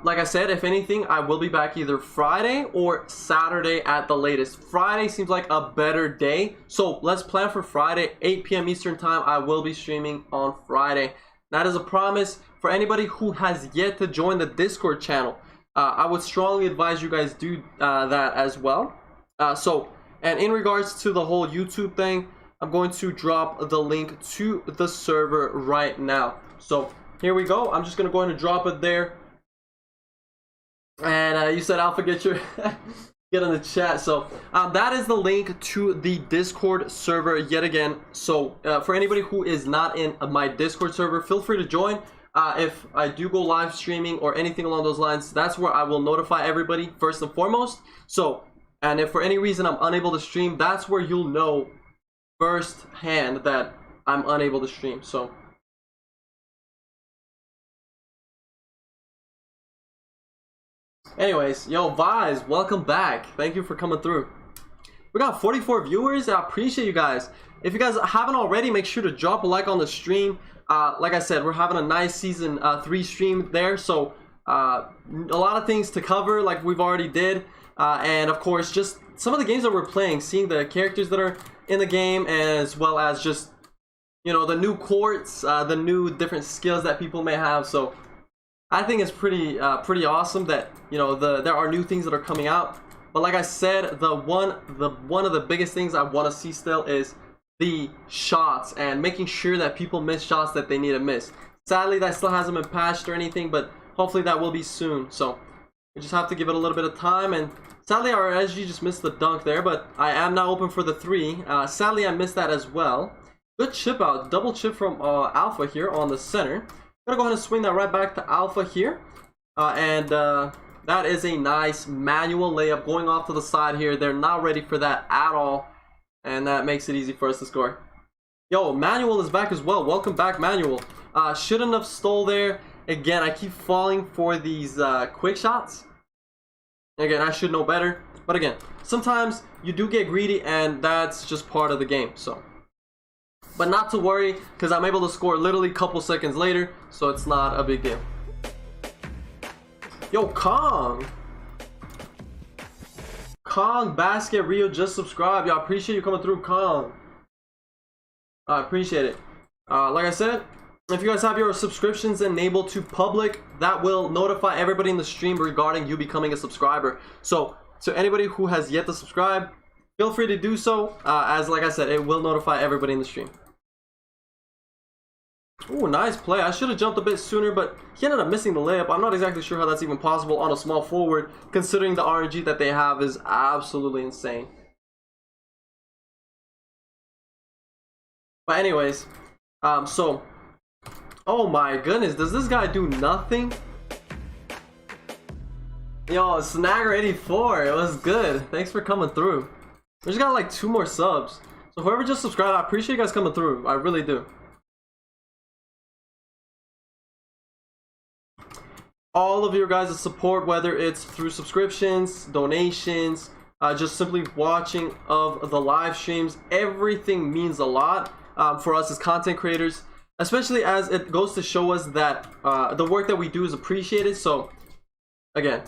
like I said, if anything, I will be back either Friday or Saturday at the latest. Friday seems like a better day, so let's plan for Friday, 8 p.m. Eastern time. I will be streaming on Friday. That is a promise. For anybody who has yet to join the Discord channel, I would strongly advise you guys do that as well. And in regards to the whole YouTube thing, I'm going to drop the link to the server right now. So here we go. I'm just going to go ahead and drop it there. And you said Alpha, get your get in the chat. So that is the link to the Discord server yet again. So for anybody who is not in my Discord server, feel free to join. If I do go live streaming or anything along those lines, that's where I will notify everybody first and foremost. So, and if for any reason I'm unable to stream, that's where you'll know firsthand that I'm unable to stream. So anyways, yo, Vise, welcome back. Thank you for coming through. We got 44 viewers. I appreciate you guys. If you guys haven't already, make sure to drop a like on the stream. Like I said, we're having a nice season 3 stream there, so a lot of things to cover like we've already did, and of course just some of the games that we're playing, seeing the characters that are in the game, as well as just, you know, the new courts, the new different skills that people may have. So I think it's pretty awesome that, you know, there are new things that are coming out. But like I said, one of the biggest things I want to see still is the shots and making sure that people miss shots that they need to miss. Sadly, that still hasn't been patched or anything, but hopefully that will be soon. So we just have to give it a little bit of time. And sadly, our SG just missed the dunk there, but I am now open for the 3. Sadly, I missed that as well. Good chip out, double chip from Alpha here on the center. Gonna go ahead and swing that right back to Alpha here, and that is a nice manual layup going off to the side here. They're not ready for that at all. And that makes it easy for us to score. Yo, Manuel is back as well. Welcome back, Manuel. Shouldn't have stole there. Again, I keep falling for these quick shots. Again, I should know better. But again, sometimes you do get greedy, and that's just part of the game. So, but not to worry, because I'm able to score literally a couple seconds later, so it's not a big deal. Yo, Kong Basketrio just subscribed. Y'all, appreciate you coming through, Kong. I appreciate it. Like I said, if you guys have your subscriptions enabled to public, that will notify everybody in the stream regarding you becoming a subscriber. So to anybody who has yet to subscribe, feel free to do so, as like I said, it will notify everybody in the stream. Ooh, nice play. I should have jumped a bit sooner, but he ended up missing the layup. I'm not exactly sure how that's even possible on a small forward, considering the RNG that they have is absolutely insane. But anyways, so, oh my goodness, does this guy do nothing? Yo, Snagger84, it was good. Thanks for coming through. We just got like 2 more subs. So whoever just subscribed, I appreciate you guys coming through. I really do. All of your guys' support, whether it's through subscriptions, donations, just simply watching of the live streams, everything means a lot for us as content creators, especially as it goes to show us that the work that we do is appreciated. So again,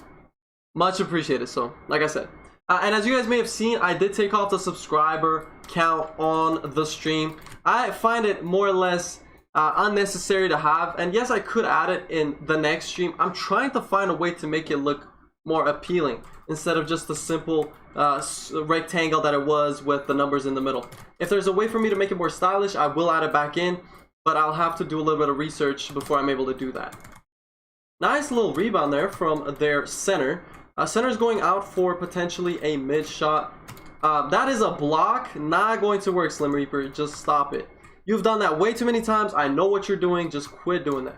much appreciated. So like I said, and as you guys may have seen, I did take off the subscriber count on the stream. I find it more or less unnecessary to have, and yes, I could add it in the next stream. I'm trying to find a way to make it look more appealing instead of just the simple rectangle that it was with the numbers in the middle. If there's a way for me to make it more stylish, I will add it back in, but I'll have to do a little bit of research before I'm able to do that. Nice little rebound there from their center. Center's going out for potentially a mid shot. That is a block. Not going to work, Slim Reaper. Just stop it. You've done that way too many times. I know what you're doing. Just quit doing that.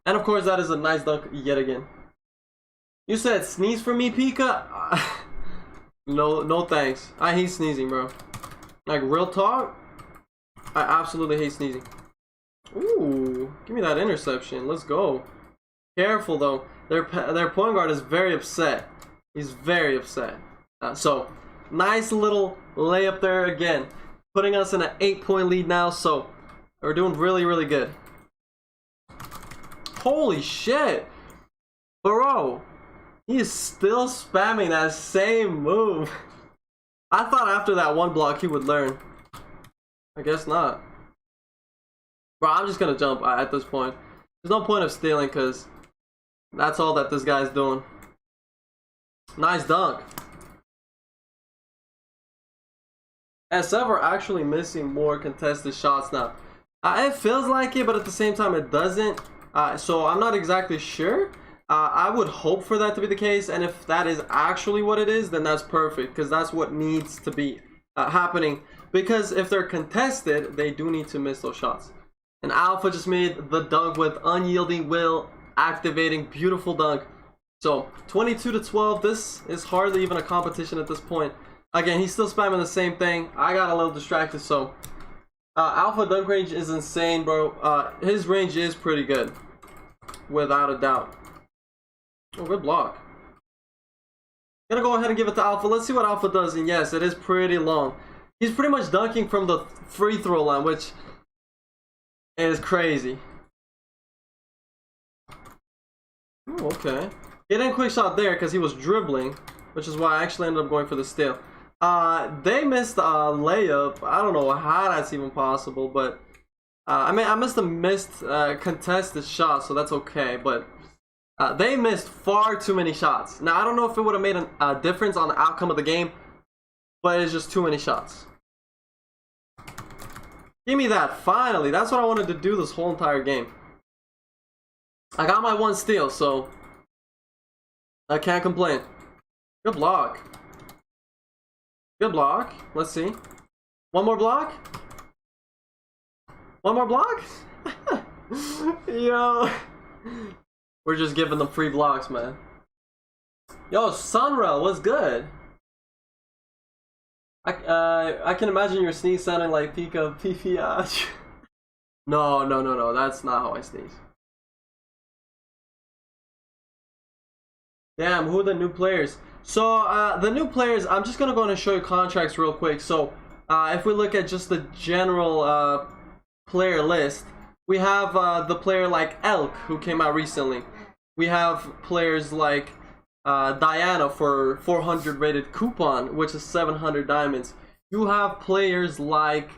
And of course, that is a nice dunk yet again. You said sneeze for me, Pika? No thanks. I hate sneezing, bro. Like, real talk, I absolutely hate sneezing. Ooh, give me that interception. Let's go. Careful, though. Their point guard is very upset. He's very upset. So, nice little layup there again, putting us in an 8-point lead now. So, we're doing really, really good. Holy shit. Bro, he is still spamming that same move. I thought after that one block he would learn. I guess not. Bro, I'm just gonna jump at this point. There's no point of stealing because that's all that this guy's doing. Nice dunk. SF are actually missing more contested shots now. It feels like it, but at the same time it doesn't. So I'm not exactly sure. I would hope for that to be the case, and if that is actually what it is, then that's perfect, because that's what needs to be happening. Because if they're contested, they do need to miss those shots. And Alpha just made the dunk with unyielding will, activating, beautiful dunk. So 22-12, this is hardly even a competition at this point. Again, he's still spamming the same thing. I got a little distracted, so Alpha dunk range is insane, bro. His range is pretty good, without a doubt. Oh, good block. Gonna go ahead and give it to Alpha. Let's see what Alpha does. And yes, it is pretty long. He's pretty much dunking from the free throw line, which is crazy. Oh, okay. He didn't quick shot there because he was dribbling, which is why I actually ended up going for the steal. They missed a layup. I don't know how that's even possible, but I mean, I must have missed contested shots, so that's okay. But they missed far too many shots. Now, I don't know if it would have made a difference on the outcome of the game, but it's just too many shots. Give me that, finally. That's what I wanted to do this whole entire game. I got my one steal, so I can't complain. Good block. Good block. Let's see. One more block? One more block? Yo. We're just giving them free blocks, man. Yo, Sunrail, what's good? I can imagine your sneeze sounding like Pika Pipiach. No. That's not how I sneeze. Damn, who are the new players? So, the new players, I'm just going to go and show you contracts real quick. So, if we look at just the general player list, we have the player like Elk, who came out recently. We have players like Diana for 400 rated coupon, which is 700 diamonds. You have players like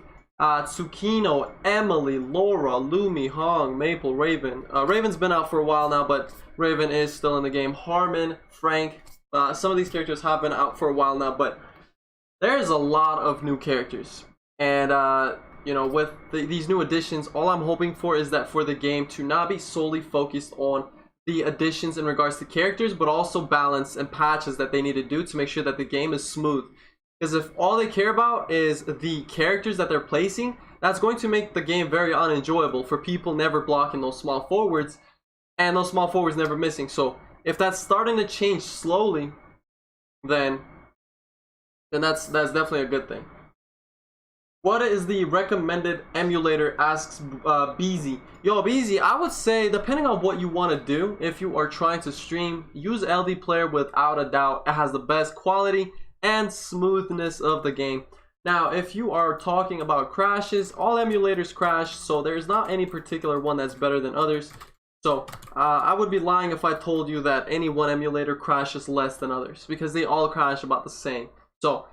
Tsukino, Emily, Laura, Lumi, Hong, Maple, Raven. Raven's been out for a while now, but Raven is still in the game. Harmon, Frank. Some of these characters have been out for a while now, but there's a lot of new characters, and you know, with these new additions, all I'm hoping for is that for the game to not be solely focused on the additions in regards to characters, but also balance and patches that they need to do to make sure that the game is smooth. Because if all they care about is the characters that they're placing, that's going to make the game very unenjoyable for people never blocking those small forwards, and those small forwards never missing. So if that's starting to change slowly, then that's definitely a good thing. What is the recommended emulator, asks Beezy. Yo, Beezy, I would say, depending on what you want to do, if you are trying to stream, use LD Player without a doubt. It has the best quality and smoothness of the game. Now, if you are talking about crashes, all emulators crash, so there's not any particular one that's better than others. So, I would be lying if I told you that any one emulator crashes less than others, because they all crash about the same. So,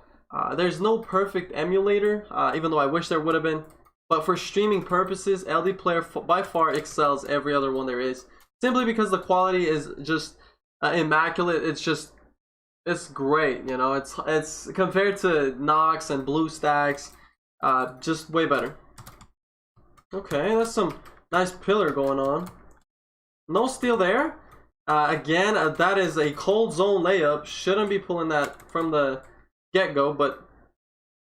there's no perfect emulator, even though I wish there would have been. But for streaming purposes, LD Player by far excels every other one there is. Simply because the quality is just immaculate. It's great, you know. It's compared to Nox and BlueStacks, just way better. Okay, that's some nice pillar going on. No steal there. Again, that is a cold zone layup. Shouldn't be pulling that from the get-go, but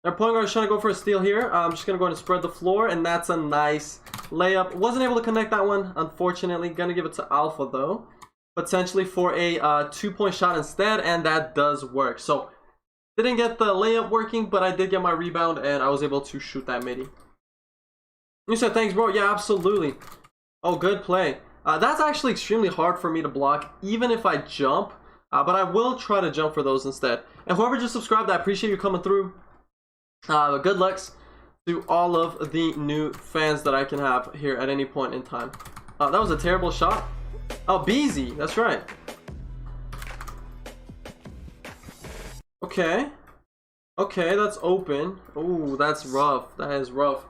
our point guard is trying to go for a steal here. I'm just gonna go ahead and spread the floor, and that's a nice layup. Wasn't able to connect that one, unfortunately. Gonna give it to Alpha though, potentially for a 2-point shot instead, and that does work. So didn't get the layup working, but I did get my rebound, and I was able to shoot that midi. You said thanks, bro. Yeah, absolutely. Oh, good play. That's actually extremely hard for me to block, even if I jump. But I will try to jump for those instead. And whoever just subscribed, I appreciate you coming through. Good lucks to all of the new fans that I can have here at any point in time. That was a terrible shot. Oh, Beezy, that's right. Okay. Okay, that's open. Ooh, that's rough. That is rough.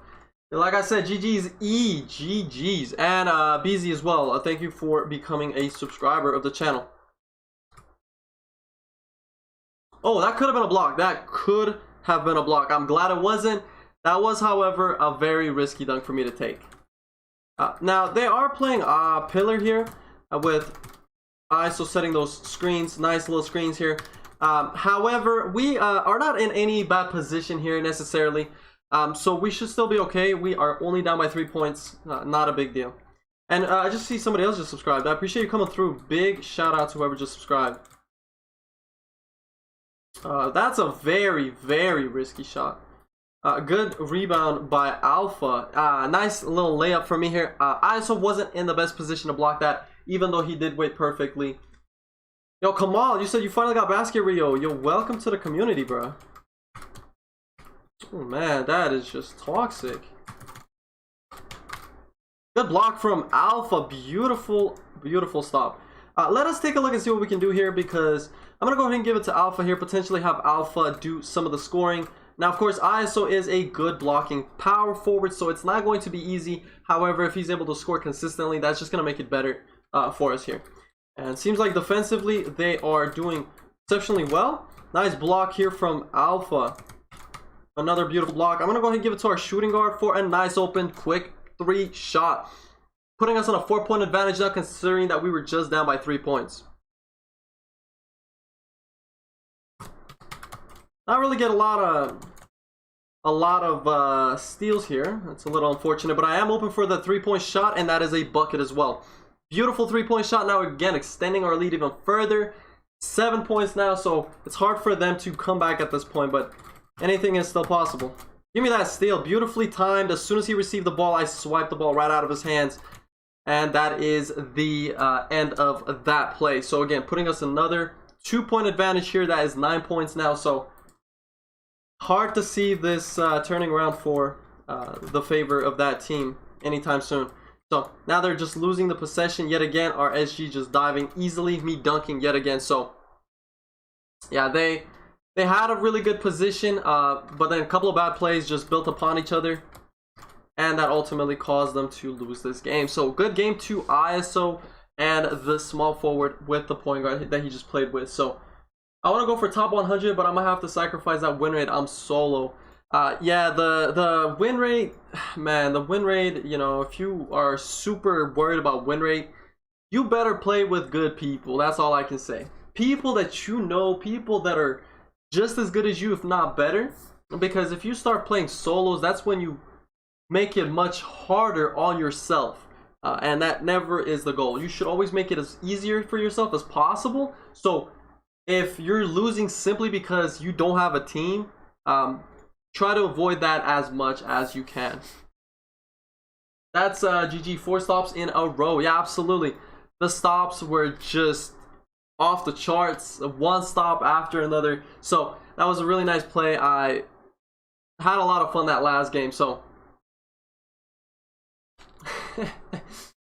Like I said, GG's GG's. And Beezy as well. Thank you for becoming a subscriber of the channel. Oh, that could have been a block. That could have been a block. I'm glad it wasn't. That was, however, a very risky dunk for me to take. Now, they are playing pillar here with ISO setting those screens. Nice little screens here. However, we are not in any bad position here necessarily. So we should still be okay. We are only down by 3 points. Not a big deal. And I just see somebody else just subscribed. I appreciate you coming through. Big shout out to whoever just subscribed. That's a very, very risky shot. Good rebound by Alpha. Nice little layup for me here. ISO wasn't in the best position to block that, even though he did wait perfectly. Yo, Kamal, you said you finally got Basketrio. Yo, welcome to the community, bro. Oh man, that is just toxic. Good block from Alpha. Beautiful, beautiful stop. Let us take a look and see what we can do here, because I'm going to go ahead and give it to Alpha here, potentially have Alpha do some of the scoring. Now, of course, ISO is a good blocking power forward, so it's not going to be easy. However, if he's able to score consistently, that's just going to make it better for us here. And it seems like defensively, they are doing exceptionally well. Nice block here from Alpha. Another beautiful block. I'm going to go ahead and give it to our shooting guard for a nice open, quick 3 shot. Putting us on a 4-point advantage now, considering that we were just down by 3 points. Not really get a lot of steals here. That's a little unfortunate, but I am open for the 3-point shot, and that is a bucket as well. Beautiful 3-point shot. Now again, extending our lead even further. 7 points now, so it's hard for them to come back at this point, but anything is still possible. Give me that steal. Beautifully timed. As soon as he received the ball, I swiped the ball right out of his hands. And that is the end of that play. So again, putting us another 2-point advantage here. That is 9 points now. So hard to see this turning around for the favor of that team anytime soon. So now they're just losing the possession yet again. Our SG just diving easily, me dunking yet again. So yeah, they had a really good position, but then a couple of bad plays just built upon each other, and that ultimately caused them to lose this game. So good game to ISO and the small forward with the point guard that he just played with. So I want to go for top 100, but I'm gonna have to sacrifice that win rate. I'm solo. Yeah, the win rate, man, the win rate. You know, if you are super worried about win rate, you better play with good people. That's all I can say. People that you know, people that are just as good as you, if not better. Because if you start playing solos, that's when you make it much harder on yourself. And that never is the goal. You should always make it as easier for yourself as possible. So if you're losing simply because you don't have a team, try to avoid that as much as you can. That's GG, 4 stops in a row. Yeah, absolutely. The stops were just off the charts, one stop after another. So that was a really nice play. I had a lot of fun that last game. So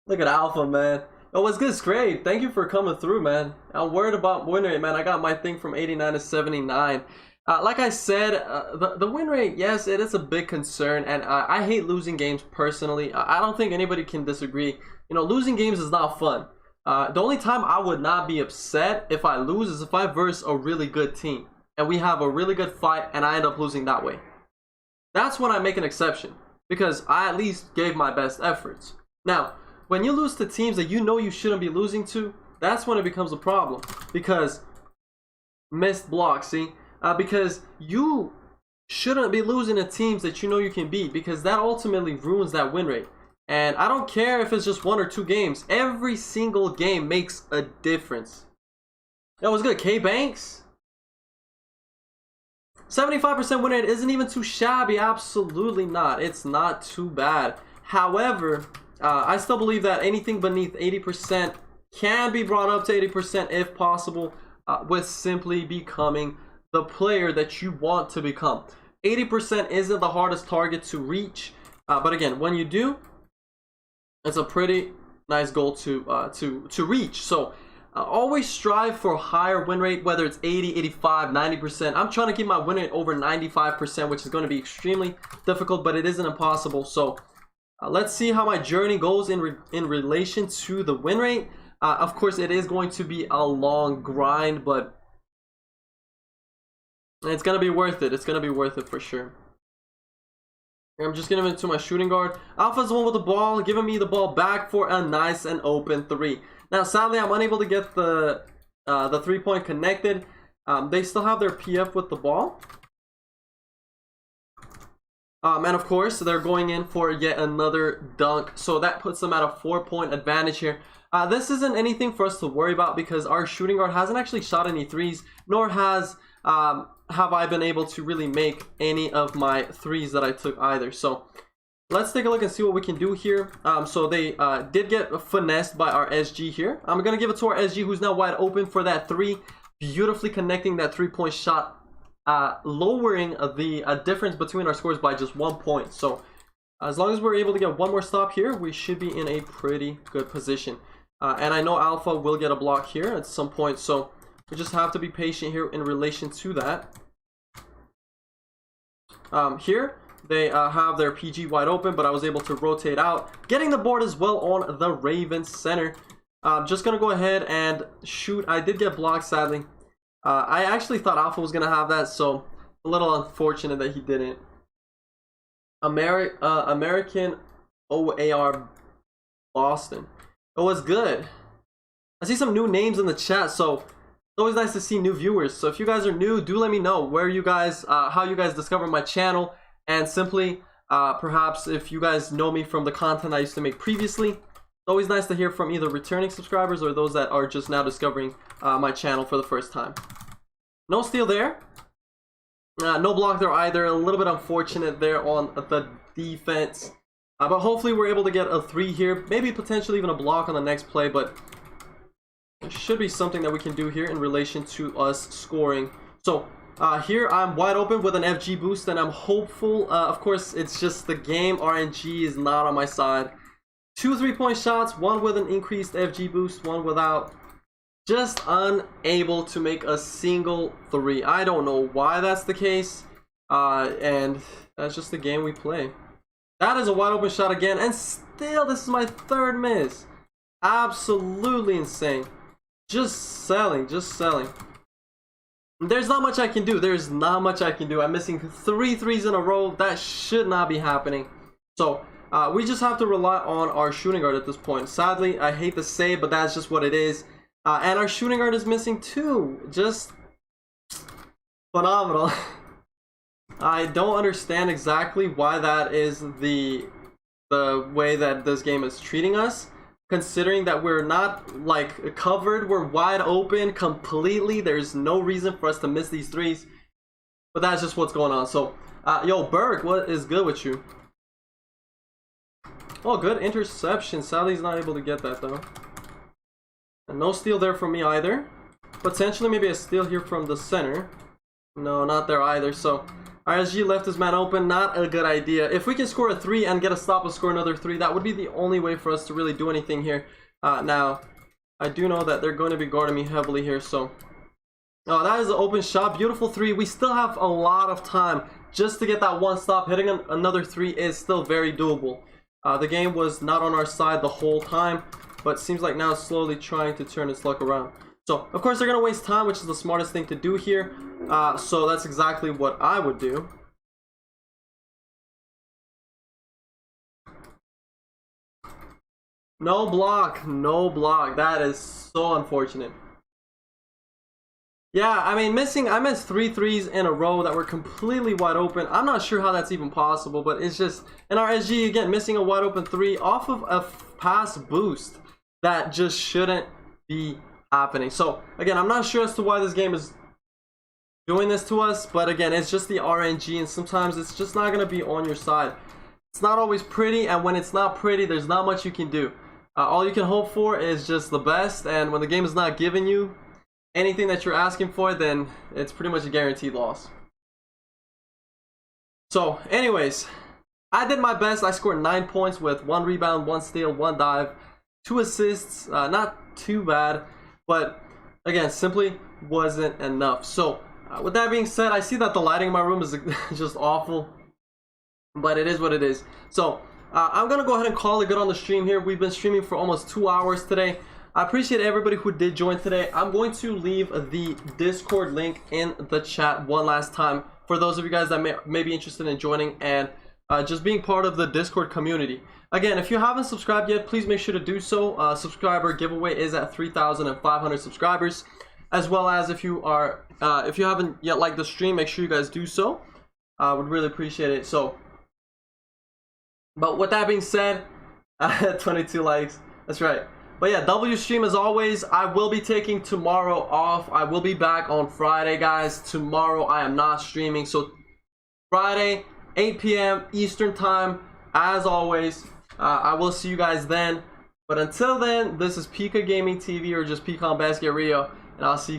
look at Alpha, man. Oh, what's good, Scrape? Thank you for coming through, man. I'm worried about win rate, man. I got my thing from 89 to 79. Like I said, the win rate, yes, it is a big concern, and I hate losing games personally. I don't think anybody can disagree. You know, losing games is not fun. The only time I would not be upset if I lose is if I verse a really good team, and we have a really good fight, and I end up losing that way. That's when I make an exception, because I at least gave my best efforts. Now, when you lose to teams that you know you shouldn't be losing to, that's when it becomes a problem. Because missed blocks, see? Because you shouldn't be losing to teams that you know you can beat, because that ultimately ruins that win rate. And I don't care if it's just 1 or 2 games. Every single game makes a difference. That was good. K Banks? 75% win rate isn't even too shabby. Absolutely not. It's not too bad. However, I still believe that anything beneath 80% can be brought up to 80% if possible, with simply becoming the player that you want to become. 80% isn't the hardest target to reach, but again, when you do, it's a pretty nice goal to reach. So always strive for a higher win rate, whether it's 80, 85, 90%. I'm trying to keep my win rate over 95%, which is going to be extremely difficult, but it isn't impossible. So let's see how my journey goes in relation to the win rate. Of course, it is going to be a long grind, but it's going to be worth it. It's going to be worth it for sure. I'm just getting into my shooting guard. Alpha's the one with the ball, giving me the ball back for a nice and open 3. Now, sadly, I'm unable to get the 3-point connected. They still have their PF with the ball. And of course, they're going in for yet another dunk. So that puts them at a 4-point advantage here. This isn't anything for us to worry about because our shooting guard hasn't actually shot any 3s, nor have I been able to really make any of my 3s that I took either. So let's take a look and see what we can do here. So they did get finessed by our SG here. I'm going to give it to our SG, who's now wide open for that 3, beautifully connecting that 3-point shot, lowering the difference between our scores by just 1 point. So as long as we're able to get one more stop here, we should be in a pretty good position. And I know Alpha will get a block here at some point, so we just have to be patient here in relation to that. Here they have their PG wide open, but I was able to rotate out, getting the board as well on the Ravens center. Just gonna go ahead and shoot. I did get blocked, sadly. I actually thought Alpha was gonna have that, so a little unfortunate that he didn't. American OAR Boston. Oh, what's good? I see some new names in the chat, so it's always nice to see new viewers. So if you guys are new, do let me know where you guys, how you guys discovered my channel, and simply, perhaps if you guys know me from the content I used to make previously. It's always nice to hear from either returning subscribers or those that are just now discovering my channel for the first time. No steal there. No block there either. A little bit unfortunate there on the defense. But hopefully we're able to get a 3 here. Maybe potentially even a block on the next play. But it should be something that we can do here in relation to us scoring. So here I'm wide open with an FG boost. And I'm hopeful. Of course, it's just the game. RNG is not on my side. 2 3-point shots. One with an increased FG boost. One without. Just unable to make a single 3. I don't know why that's the case. And that's just the game we play. That is a wide open shot again. And still, this is my 3rd miss. Absolutely insane. Just selling, just selling. there's not much I can do. There's not much I can do. I'm missing 3 threes in a row. That should not be happening. So we just have to rely on our shooting guard at this point. Sadly, I hate to say it, but that's just what it is. And our shooting guard is missing too. Just phenomenal. I don't understand exactly why that is the way that this game is treating us, considering that we're not like covered, we're wide open completely. There's no reason for us to miss these threes, but that's just what's going on. So yo, Berg, what is good with you? Oh, good interception. Sadly, he's not able to get that though. And no steal there from me either. Potentially maybe a steal here from the center. No, not there either. So RSG left his man open. Not a good idea. If we can score a 3 and get a stop and score another 3, that would be the only way for us to really do anything here. Now, I do know that they're going to be guarding me heavily here. So, oh, that is an open shot. Beautiful 3. We still have a lot of time just to get that one stop. Hitting another 3 is still very doable. The game was not on our side the whole time, but seems like now it's slowly trying to turn its luck around. So, of course, they're going to waste time, which is the smartest thing to do here. So that's exactly what I would do. No block, no block. That is so unfortunate. Yeah, I mean, I missed 3 threes in a row that were completely wide open. I'm not sure how that's even possible, but it's just, and our SG, again, missing a wide open 3 off of a pass boost that just shouldn't be happening. So, again, I'm not sure as to why this game is doing this to us, but again, it's just the RNG, and sometimes it's just not going to be on your side. It's not always pretty, and when it's not pretty, there's not much you can do. All you can hope for is just the best, and when the game is not giving you anything that you're asking for, then it's pretty much a guaranteed loss. So, anyways, I did my best. I scored 9 points with 1 rebound, 1 steal, 1 dive, 2 assists. Not too bad, but again, simply wasn't enough. So, with that being said, I see that the lighting in my room is just awful, but it is what it is. So, I'm gonna go ahead and call it good on the stream here. We've been streaming for almost 2 hours today. I appreciate everybody who did join today. I'm going to leave the Discord link in the chat one last time for those of you guys that may be interested in joining and just being part of the Discord community. Again, if you haven't subscribed yet, please make sure to do so. Subscriber giveaway is at 3,500 subscribers, as well as if you haven't yet liked the stream, make sure you guys do so. I would really appreciate it. So, but with that being said, 22 likes. That's right. But yeah, W stream as always. I will be taking tomorrow off. I will be back on Friday, guys. Tomorrow I am not streaming. So Friday, 8 p.m. Eastern time, as always. I will see you guys then. But until then, this is Pika Gaming TV, or just Pika on Basketrio, and I'll see you guys.